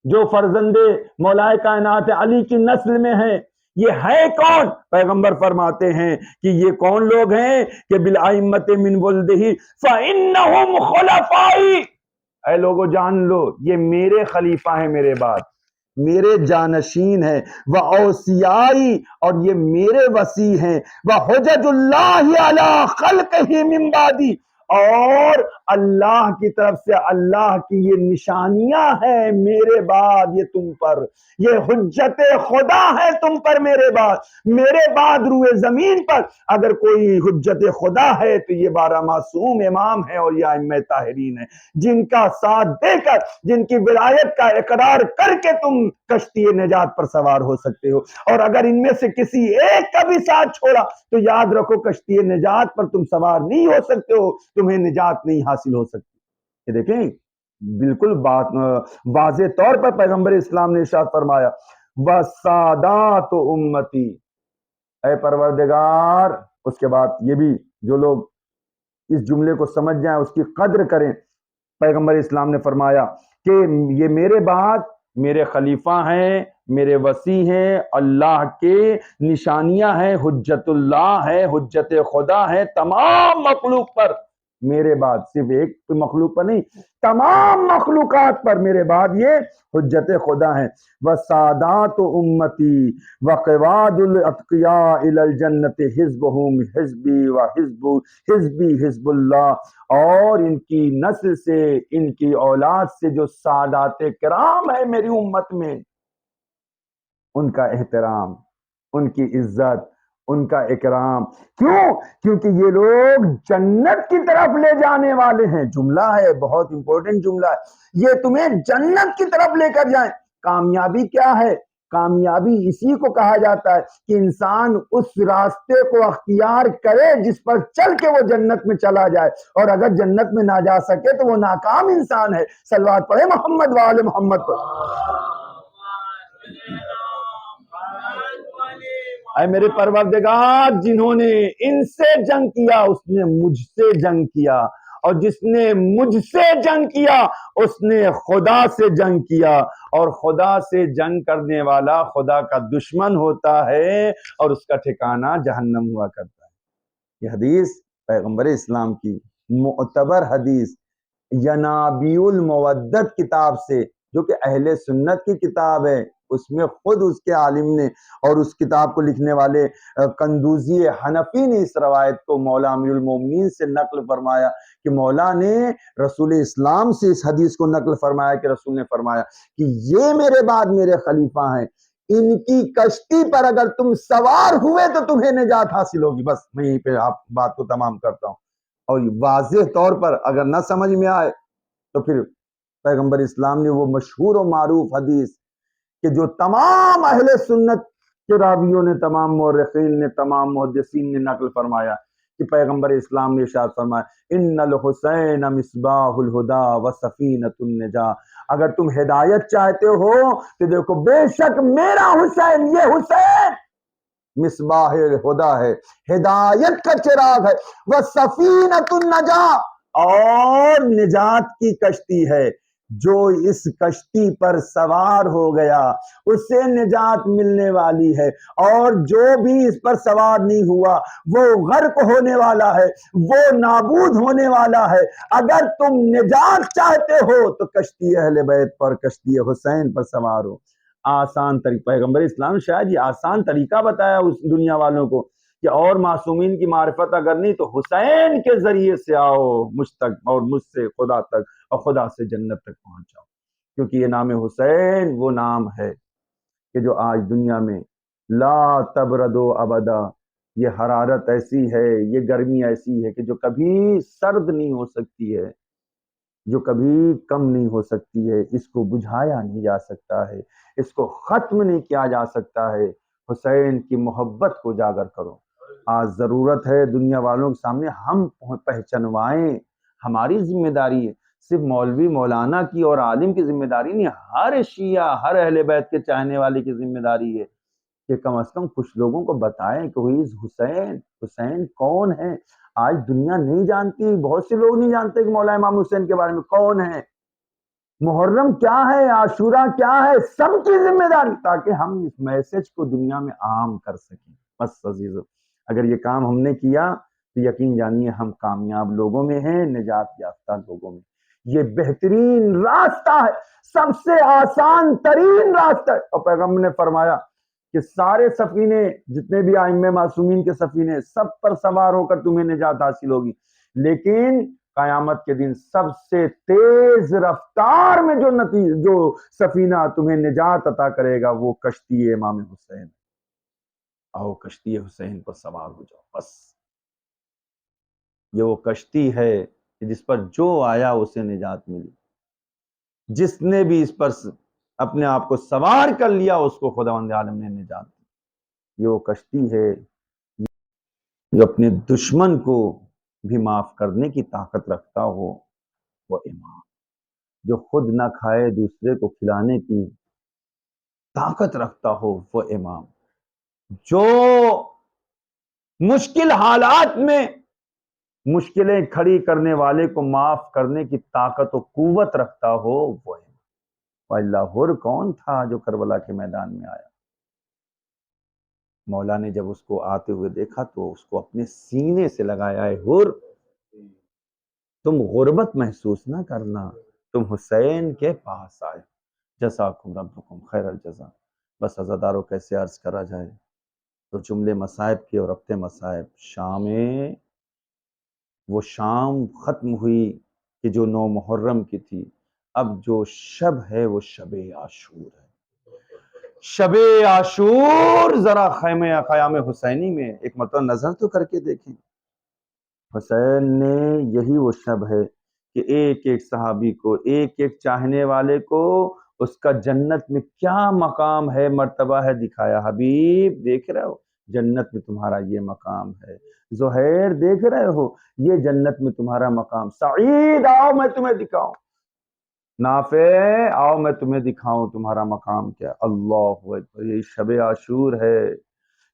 A: جو فرزند مولا کائنات علی کی نسل میں ہیں۔ یہ ہے کون؟ پیغمبر فرماتے ہیں کہ یہ کون لوگ ہیں کہ بالائمۃ من ولدہ فإنہم خلفائی، اے لوگو جان لو یہ میرے خلیفہ ہیں میرے بعد، میرے جانشین ہیں، وہ اوسیائی اور یہ میرے وسیع ہیں، وہ حجج اللہ علی خلقہ من بعدی اور اللہ کی طرف سے اللہ کی یہ نشانیاں ہیں میرے بعد، یہ تم پر، یہ حجت خدا ہے تم پر میرے بعد روئے زمین پر اگر کوئی حجت خدا ہے تو یہ 12 معصوم امام ہیں اور یہ ائمہ طاہرین ہیں، جن کا ساتھ دے کر، جن کی ولایت کا اقرار کر کے تم کشتی نجات پر سوار ہو سکتے ہو، اور اگر ان میں سے کسی ایک کا بھی ساتھ چھوڑا تو یاد رکھو کشتی نجات پر تم سوار نہیں ہو سکتے ہو، تمہیں نجات نہیں حاصل ہو سکتی۔ یہ دیکھیں بالکل بات واضح طور پر پیغمبر اسلام نے ارشاد فرمایا وَسَادَاتُ أُمَّتِي، اے پروردگار، اس کے بعد یہ بھی جو لوگ اس جملے کو سمجھ جائیں اس کی قدر کریں، پیغمبر اسلام نے فرمایا کہ یہ میرے بعد میرے خلیفہ ہیں، میرے وسیع ہیں، اللہ کے نشانیاں ہیں، حجت اللہ ہے، حجت خدا ہے تمام مخلوق پر میرے بعد، صرف ایک مخلوق پر نہیں، تمام مخلوقات پر میرے بعد یہ حجت خدا ہیں۔ وَسَادَاتُ أُمَّتِي وَقِوَادُ الْأَتْقِيَاءِ إِلَى الْجَنَّةِ حِزْبُهُمْ حِزْبِي وَحِزْبُ حِزْبِي حِزْبُ اللَّهِ، اور ان کی نسل سے، ان کی اولاد سے جو سادات کرام ہے میری امت میں، ان کا احترام، ان کی عزت، ان کا اکرام، کیوں؟ کیونکہ یہ لوگ جنت کی طرف لے جانے والے ہیں۔ جملہ ہے، بہت امپورٹنٹ جملہ ہے، یہ تمہیں جنت کی طرف لے کر جائیں۔ کامیابی کیا ہے؟ کامیابی اسی کو کہا جاتا ہے کہ انسان اس راستے کو اختیار کرے جس پر چل کے وہ جنت میں چلا جائے، اور اگر جنت میں نہ جا سکے تو وہ ناکام انسان ہے۔ صلوات پڑھے محمد وآل محمد پر۔ اے میرے پروردگار، جنہوں نے ان سے جنگ کیا اس نے مجھ سے جنگ کیا، اور جس نے مجھ سے جنگ کیا اس نے خدا سے جنگ کیا، اور خدا سے جنگ کرنے والا خدا کا دشمن ہوتا ہے اور اس کا ٹھکانہ جہنم ہوا کرتا ہے۔ یہ حدیث پیغمبر اسلام کی معتبر حدیث ینابیع المودت کتاب سے، جو کہ اہل سنت کی کتاب ہے، اس میں خود اس کے عالم نے اور اس کتاب کو لکھنے والے قندوزی حنفی نے اس روایت کو مولا امیر المومنین سے نقل فرمایا کہ مولا نے رسول اسلام سے اس حدیث کو نقل فرمایا کہ رسول نے فرمایا کہ یہ میرے بعد میرے خلیفہ ہیں، ان کی کشتی پر اگر تم سوار ہوئے تو تمہیں نجات حاصل ہوگی۔ بس میں یہیں پہ آپ بات کو تمام کرتا ہوں، اور واضح طور پر اگر نہ سمجھ میں آئے تو پھر پیغمبر اسلام نے وہ مشہور و معروف حدیث کہ جو تمام اہل سنت کے راویوں نے، تمام مورخین نے، تمام محدثین نے نقل فرمایا کہ پیغمبر اسلام نے ارشاد فرمایا ان الحسین مصباح الہدی وسفینۃ النجاۃ، اگر تم ہدایت چاہتے ہو تو دیکھو بے شک میرا حسین، یہ حسین مصباح الہدی ہے، ہدایت کا چراغ ہے، وسفینۃ النجاۃ، اور نجات کی کشتی ہے، جو اس کشتی پر سوار ہو گیا اسے نجات ملنے والی ہے، اور جو بھی اس پر سوار نہیں ہوا وہ غرق ہونے والا ہے، وہ نابود ہونے والا ہے۔ اگر تم نجات چاہتے ہو تو کشتی اہل بیت پر، کشتی حسین پر سوار ہو۔ آسان طریقہ، پیغمبر اسلام شاید یہ آسان طریقہ بتایا اس دنیا والوں کو کہ اور معصومین کی معرفت اگر نہیں تو حسین کے ذریعے سے آؤ مجھ تک، اور مجھ سے خدا تک، اور خدا سے جنت تک پہنچ جاؤ، کیونکہ یہ نام حسین وہ نام ہے کہ جو آج دنیا میں لا تبردو ابدا، یہ حرارت ایسی ہے، یہ گرمی ایسی ہے کہ جو کبھی سرد نہیں ہو سکتی ہے، جو کبھی کم نہیں ہو سکتی ہے، اس کو بجھایا نہیں جا سکتا ہے، اس کو ختم نہیں کیا جا سکتا ہے۔ حسین کی محبت کو اجاگر کرو۔ آج ضرورت ہے دنیا والوں کے سامنے ہم پہچنوائیں، ہماری ذمہ داری ہے، صرف مولوی مولانا کی اور عالم کی ذمہ داری نہیں، ہر شیعہ، ہر اہل بیت کے چاہنے والے کی ذمہ داری ہے کہ کم از کم کچھ لوگوں کو بتائیں کہ حسین، حسین کون ہے۔ آج دنیا نہیں جانتی، بہت سے لوگ نہیں جانتے کہ مولا امام حسین کے بارے میں کون ہے، محرم کیا ہے، عاشورہ کیا ہے، سب کی ذمہ داری، تاکہ ہم اس میسج کو دنیا میں عام کر سکیں۔ بس عزیزو، اگر یہ کام ہم نے کیا تو یقین جانیے ہم کامیاب لوگوں میں ہیں، نجات یافتہ لوگوں میں۔ یہ بہترین راستہ ہے، سب سے آسان ترین راستہ ہے۔ اور پیغمبر نے فرمایا کہ سارے سفینے جتنے بھی ائمہ معصومین کے سفینے سب پر سوار ہو کر تمہیں نجات حاصل ہوگی، لیکن قیامت کے دن سب سے تیز رفتار میں جو سفینہ تمہیں نجات عطا کرے گا وہ کشتی ہے امام حسین۔ آؤ کشتی حسین پر سوار ہو جاؤ، بس یہ وہ کشتی ہے کہ جس پر جو آیا اسے نجات ملی، جس نے بھی اس پر اپنے آپ کو سوار کر لیا اس کو خداوند عالم نے نجات دی۔ یہ وہ کشتی ہے جو اپنے دشمن کو بھی معاف کرنے کی طاقت رکھتا ہو، وہ امام جو خود نہ کھائے دوسرے کو کھلانے کی طاقت رکھتا ہو، وہ امام جو مشکل حالات میں مشکلیں کھڑی کرنے والے کو معاف کرنے کی طاقت و قوت رکھتا ہو، وہ امام۔ اللہ ہر کون تھا جو کربلا کے میدان میں آیا؟ مولا نے جب اس کو آتے ہوئے دیکھا تو اس کو اپنے سینے سے لگایا ہے، ہر تم غربت محسوس نہ کرنا، تم حسین کے پاس آئے، جزاکم ربکم خیر الجزا۔ بس عزادارو کیسے عرض کرا جائے تو جملے مصائب کے اور ابتے مصائب شام وہ شام ختم ہوئی کہ جو 9 محرم کی تھی، اب جو شب ہے وہ شب عاشور ہے۔ شب عاشور ذرا خیام حسینی میں ایک مرتبہ نظر تو کر کے دیکھیں، حسین نے یہی وہ شب ہے کہ ایک ایک صحابی کو، ایک ایک چاہنے والے کو اس کا جنت میں کیا مقام ہے، مرتبہ ہے، دکھایا۔ حبیب دیکھ رہے ہو جنت میں تمہارا یہ مقام ہے، زہیر دیکھ رہے ہو یہ جنت میں تمہارا مقام، سعید آؤ میں تمہیں دکھاؤں، نافع آؤ میں تمہیں دکھاؤں تمہارا مقام کیا۔ اللہ اکبر، یہ شب عاشور ہے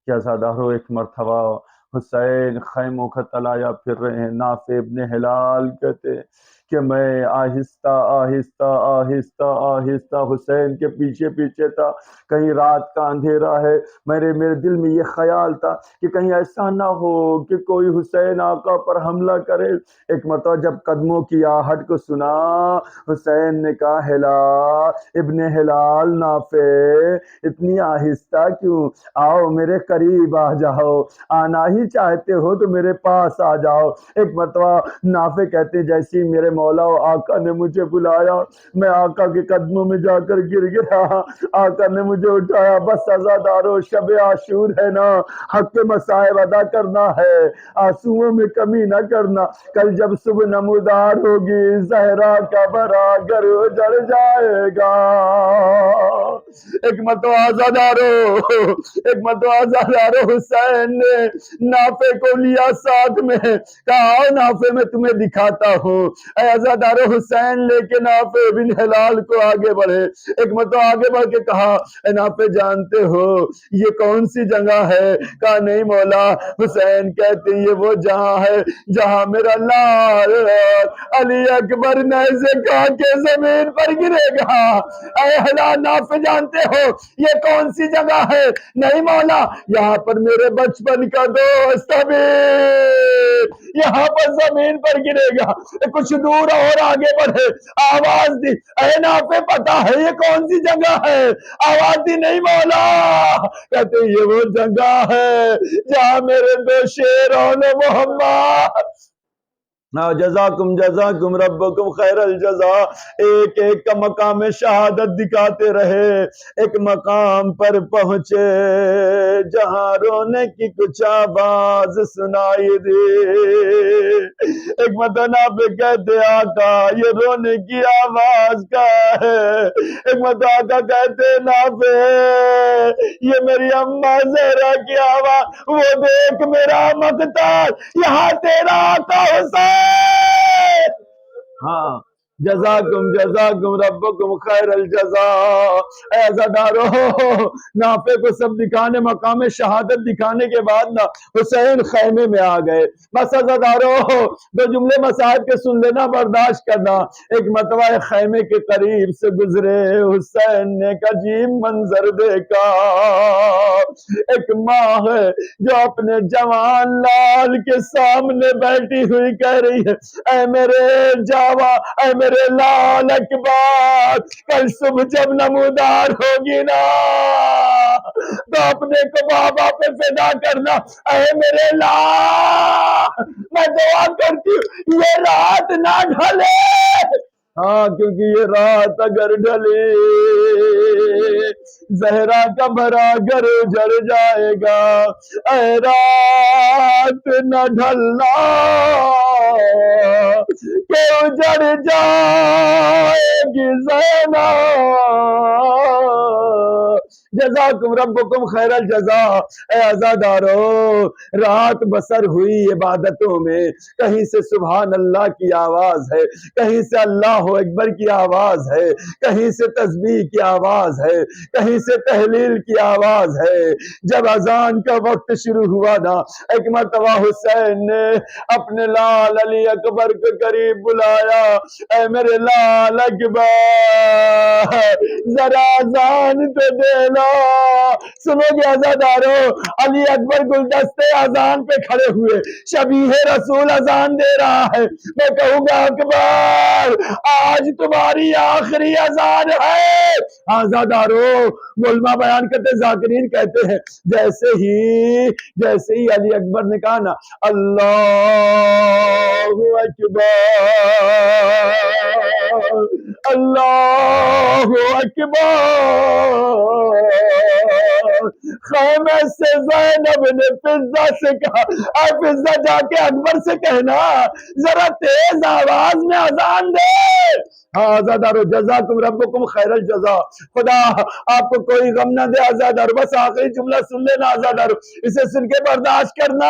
A: کہ عزادارو ایک مرتبہ حسین خیموں کا تلایا پھر رہے ہیں، نافع ابن ہلال کہتے ہیں کہ میں آہستہ آہستہ آہستہ آہستہ حسین کے پیچھے پیچھے تھا، کہیں رات کا اندھیرا ہے، میرے دل میں یہ خیال تھا کہ کہیں ایسا نہ ہو کہ کوئی حسین آقا پر حملہ کرے۔ ایک مرتبہ جب قدموں کی آہٹ کو سنا، حسین نے کہا ہلال ابن ہلال، نافع اتنی آہستہ کیوں، آؤ میرے قریب آ جاؤ، آنا ہی چاہتے ہو تو میرے پاس آ جاؤ۔ ایک مرتبہ نافع کہتے جیسی میرے مولا و آقا نے مجھے بلایا، میں آقا کے قدموں میں جا کر گر گیا، آقا نے مجھے اٹھایا۔ بس عزادارو شب عاشور ہے نا، حق کے مصائب ادا کرنا ہے، آنسوؤں میں کمی نہ کرنا۔ کل جب صبح نمودار ہوگی زہرا کا برا گھر اجڑ جائے گا۔ ایک مرتبہ آزادارو حسین نے نافع کو لیا ساتھ میں، کہا آؤ نافع میں تمہیں دکھاتا ہوں۔ اے عزادارو حسین لے کے نافع بن ہلال کو آگے بڑھے، ایک مرتبہ آگے بڑھ کے کہا اے نافع جانتے ہو یہ کون سی جگہ ہے؟ کہا نہیں مولا۔ حسین کہتے یہ وہ جہاں ہے جہاں میرا لال علی اکبر نیزے کھا کے زمین پر گرے گا۔ اے ہلال نافع جانتے ہو یہ کون سی جگہ ہے؟ نہیں مولا، یہاں پر میرے بچپن کا دوست حبیب یہاں پر زمین پر گرے گا۔ کچھ دور اور آگے بڑھے، آواز دی اے نافع پتا ہے یہ کون سی جگہ ہے؟ آواز دی نہیں مولا۔ کہتے یہ وہ جگہ ہے جہاں میرے دو شیروں نے محمد جزاکم ربکم خیر الجزا ایک ایک کا مقام شہادت دکھاتے رہے۔ ایک مقام پر پہنچے جہاں رونے کی کچھ آواز سنائی دی۔ ایک مدنہ پہ کہتے آقا یہ رونے کی آواز کا ہے۔ ایک مدنہ آقا کہتے نافع یہ میری اماں زہرا کی آواز، وہ دیکھ میرا مقتل یہاں تیرا آقا حسین۔ ہاں جزاکم ربکم خیر الجزا۔ اے عزادارو نافع کو سب دکھانے، مقام شہادت دکھانے کے بعد نا حسین خیمے میں آ گئے۔ بس عزادارو دو جملے مسائب کے سن لینا، برداشت کرنا۔ ایک مرتبہ خیمے کے قریب سے گزرے، حسین نے ایک عجیب منظر دیکھا۔ ایک ماں ہے جو اپنے جوان لال کے سامنے بیٹھی ہوئی کہہ رہی ہے اے میرے جاوا، اے میرے لال اکبر کل صبح جب نمودار ہوگی نا تو اپنے کو بابا پہ فدا کرنا. اے میرے لال میں دعا کرتی ہوں یہ رات نہ ڈھلے. ہاں کیونکہ یہ رات اگر ڈھلی زہرا کا بھرا گھر اجڑ جائے گا. اے رات نہ ڈھلنا کہ اجڑ جائے گی زینب. جزاکم ربکم خیر الجزا. اے عزادارو رات بسر ہوئی عبادتوں میں. کہیں سے سبحان اللہ کی آواز ہے, کہیں سے اللہ اکبر کی آواز ہے, کہیں سے تسبیح کی آواز ہے, کہیں سے تحلیل کی آواز ہے. جب اذان کا وقت شروع ہوا نا ایک مرتبہ حسین نے اپنے لال علی اکبر کے قریب بلایا. اے میرے لال اکبر ذرا اذان تو دینا. سنو گے عزادارو علی اکبر گلدستے اذان پہ کھڑے ہوئے, شبیہ رسول اذان دے رہا ہے. میں کہوں گا اکبر آج تمہاری آخری اذان ہے. عزادارو علماء بیان کرتے ذاکرین کہتے ہیں جیسے ہی علی اکبر نے کہا نا اللہ اکبر اللہ اکبر, خیمے سے زینب نے فضہ سے کہا اے فضہ جا کے اکبر سے کہنا ذرا تیز آواز میں اذان دے. آزادارو جزاکم ربکم خیر الجزا. خدا آپ کو کوئی غم نہ دے آزادارو. بس آخری جملہ سن لینا آزادارو, اسے سن کے برداشت کرنا.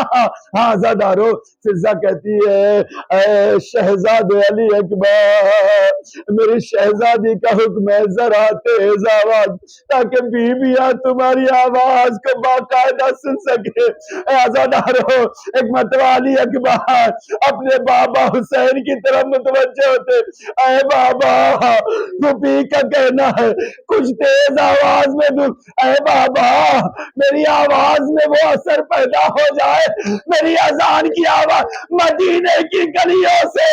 A: آزادارو فضہ کہتی ہے اے شہزاد علی اکبر میری شہزادی کا حکم ہے ذرا تیز آواز تاکہ بیویاں تمہاری آواز کو باقاعدہ سن سکے. اے آزادارو ایک مرتبہ علی اکبر اپنے بابا حسین کی طرف متوجہ ہوتے. اے بابا پھوپھی کا کہنا ہے کچھ تیز آواز میں دوں. اے بابا میری آواز میں وہ اثر پیدا ہو جائے میری اذان کی آواز مدینے کی گلیوں سے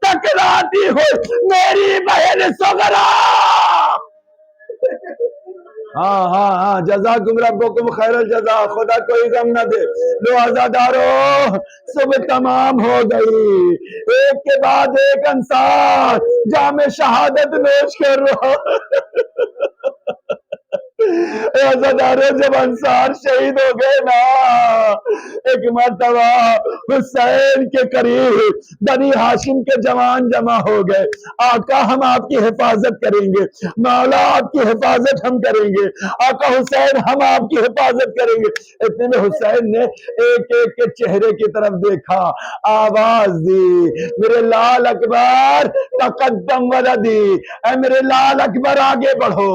A: ٹکراتی ہوئی میری بہن سغرا. ہاں جزاکم ربکم خیر الجزا. خدا کوئی غم نہ دے. لو عزادارو صبح تمام ہو گئی, ایک کے بعد ایک انصار جام شہادت نوش کر رہا. عزادارو جب انصار شہید ہو گئے نا ایک مرتبہ حسین کے قریب بنی ہاشم کے جوان جمع ہو گئے. آقا ہم آپ کی حفاظت کریں گے, مولا آپ کی حفاظت ہم کریں گے, آقا حسین ہم آپ کی حفاظت کریں گے. اتنے میں حسین نے ایک ایک کے چہرے کی طرف دیکھا, آواز دی میرے لال اکبر تقدم ولدی. اے میرے لال اکبر آگے بڑھو,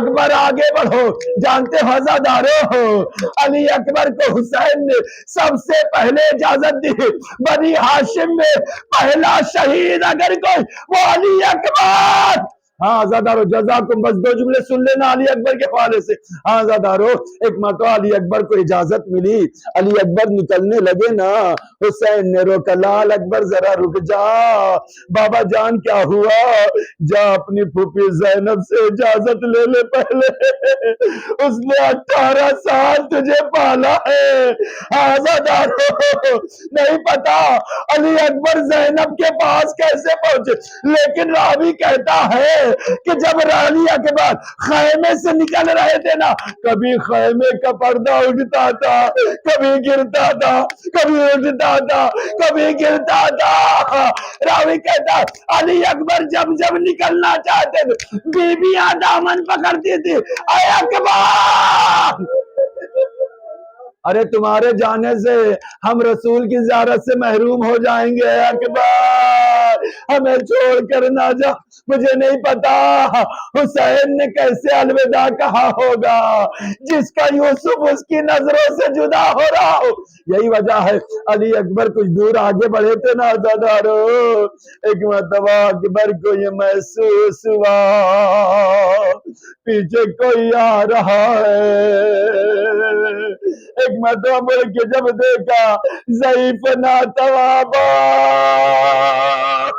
A: اکبر آگے بڑھو. جانتے ہو عزادارو علی اکبر کو حسین نے سب سے پہلے اجازت دی. بنی ہاشم میں پہلا شہید اگر کوئی وہ علی اکبر. ہاں عزادارو جزاکم. بس دو جملے سن لینا علی اکبر کے حوالے سے. ہاں عزادارو ایک مرتبہ علی اکبر کو اجازت ملی, علی اکبر نکلنے لگے نا حسین نے روکا. لال اکبر ذرا رک جا. بابا جان کیا ہوا؟ جا اپنی پھوپھی زینب سے اجازت لے لے پہلے, اس نے 18 سال تجھے پالا ہے. عزادارو نہیں پتا علی اکبر زینب کے پاس کیسے پہنچے, لیکن راوی کہتا ہے کہ جب علی اکبر خیمے سے نکل رہے تھے نا کبھی خیمے کا پردہ اٹھتا تھا, کبھی گرتا تھا, کبھی اٹھتا تھا, کبھی گرتا تھا. راوی کہتا علی اکبر جب جب نکلنا چاہتے تھے بیویاں دامن پکڑتی تھی. اے اکبر ارے تمہارے جانے سے ہم رسول کی زیارت سے محروم ہو جائیں گے. اکبر ہمیں چھوڑ کر نہ جا. مجھے نہیں پتا حسین نے کیسے الوداع کہا ہوگا جس کا یوسف اس کی نظروں سے جدا ہو رہا ہو. یہی وجہ ہے علی اکبر کچھ دور آگے بڑھے تھے نا عزادارو. ایک مرتبہ اکبر کو یہ محسوس ہوا پیچھے کوئی آ رہا ہے. ایک مرتبہ ملک کے جب دیکھا ضعیف ناتوابا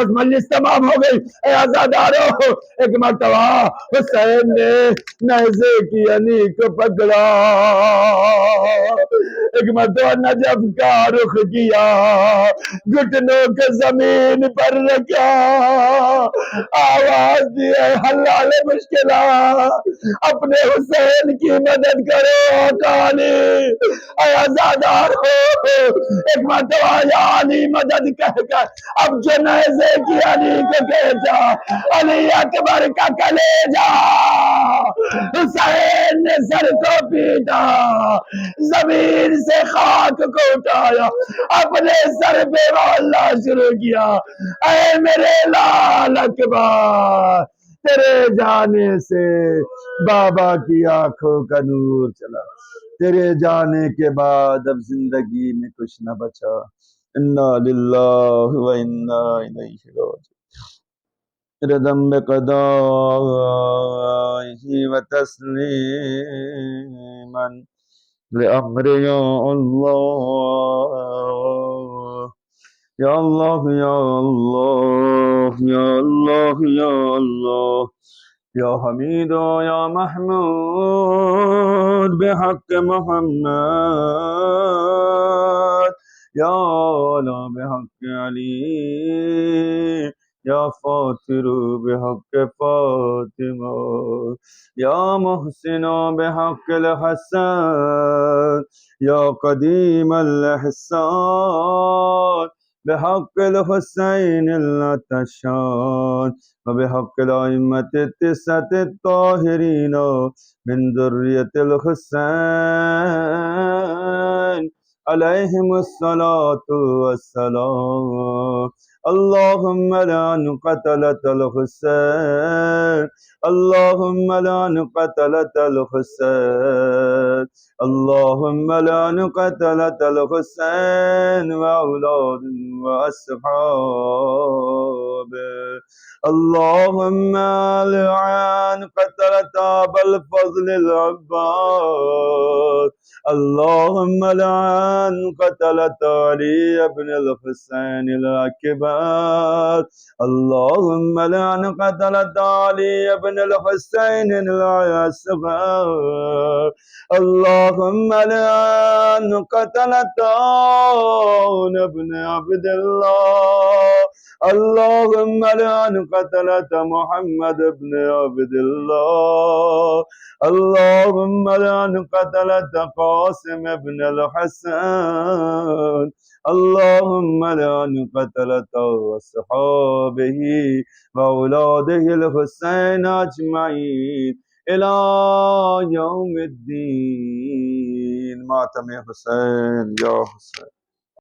A: بس مجلس تمام ہو گئی. اے عزادارو، ایک مرتبہ حسین نے نیزے کی علی کو پکڑا، ایک مرتبہ نجف کا رخ کیا، گھٹنوں کو زمین پر رکھا، آواز دی ہے حلال مشکلات، اپنے حسین کی مدد کرو آقا علی. اے عزادار ہو، ایک مرتبہ یا علی مدد کہہ کر اب جو نیزے کی علی کو کہتا، علی اکبر کا کلیجہ حسین نے سر کو پیٹا، زمین سے خاک کو اٹھایا، اپنے سر پہ واللہ شروع کیا. اے میرے لال اکبر، تیرے جانے سے بابا کی آنکھوں کا نور چلا، تیرے جانے کے بعد اب زندگی میں کچھ نہ بچا. انا للہ و انا الیہ راجعون. ردم بقضائه وتسلیما لأمر یا اللہ یا اللہ یا اللہ یا اللہ یا اللہ یا حمید یا محمود بحق محمد یا علی بحق علی یا فاطر بحق فاطمہ یا محسن بحق الحسن یا قدیم الاحسان بحق الحسین التشان وبحق الائمة التسعة الطاهرين من ذرية الحسين عليهم الصلاة والسلام. اللهم لعن قتلة الحسين، اللهم لعن قتلة الحسين، اللهم لعن قتلة الحسين وأولاده وأصحابه. اللهم لعن قتلة أبي الفضل العباس، اللهم لعن قتلة علي بن الحسين الأكبر، اللهم لعن قتلة علي بن الحسين الأصغر، اللهم لعن قتلة ابن عبد الله، اللهم لعن قتلة محمد بن عبد الله، اللهم لعن قتلة قاسم بن الحسن، اللهم لعن قتلة أصحابه وأولاده الحسين أجمعين إلى يوم الدين. ماتم حسین یا حسین.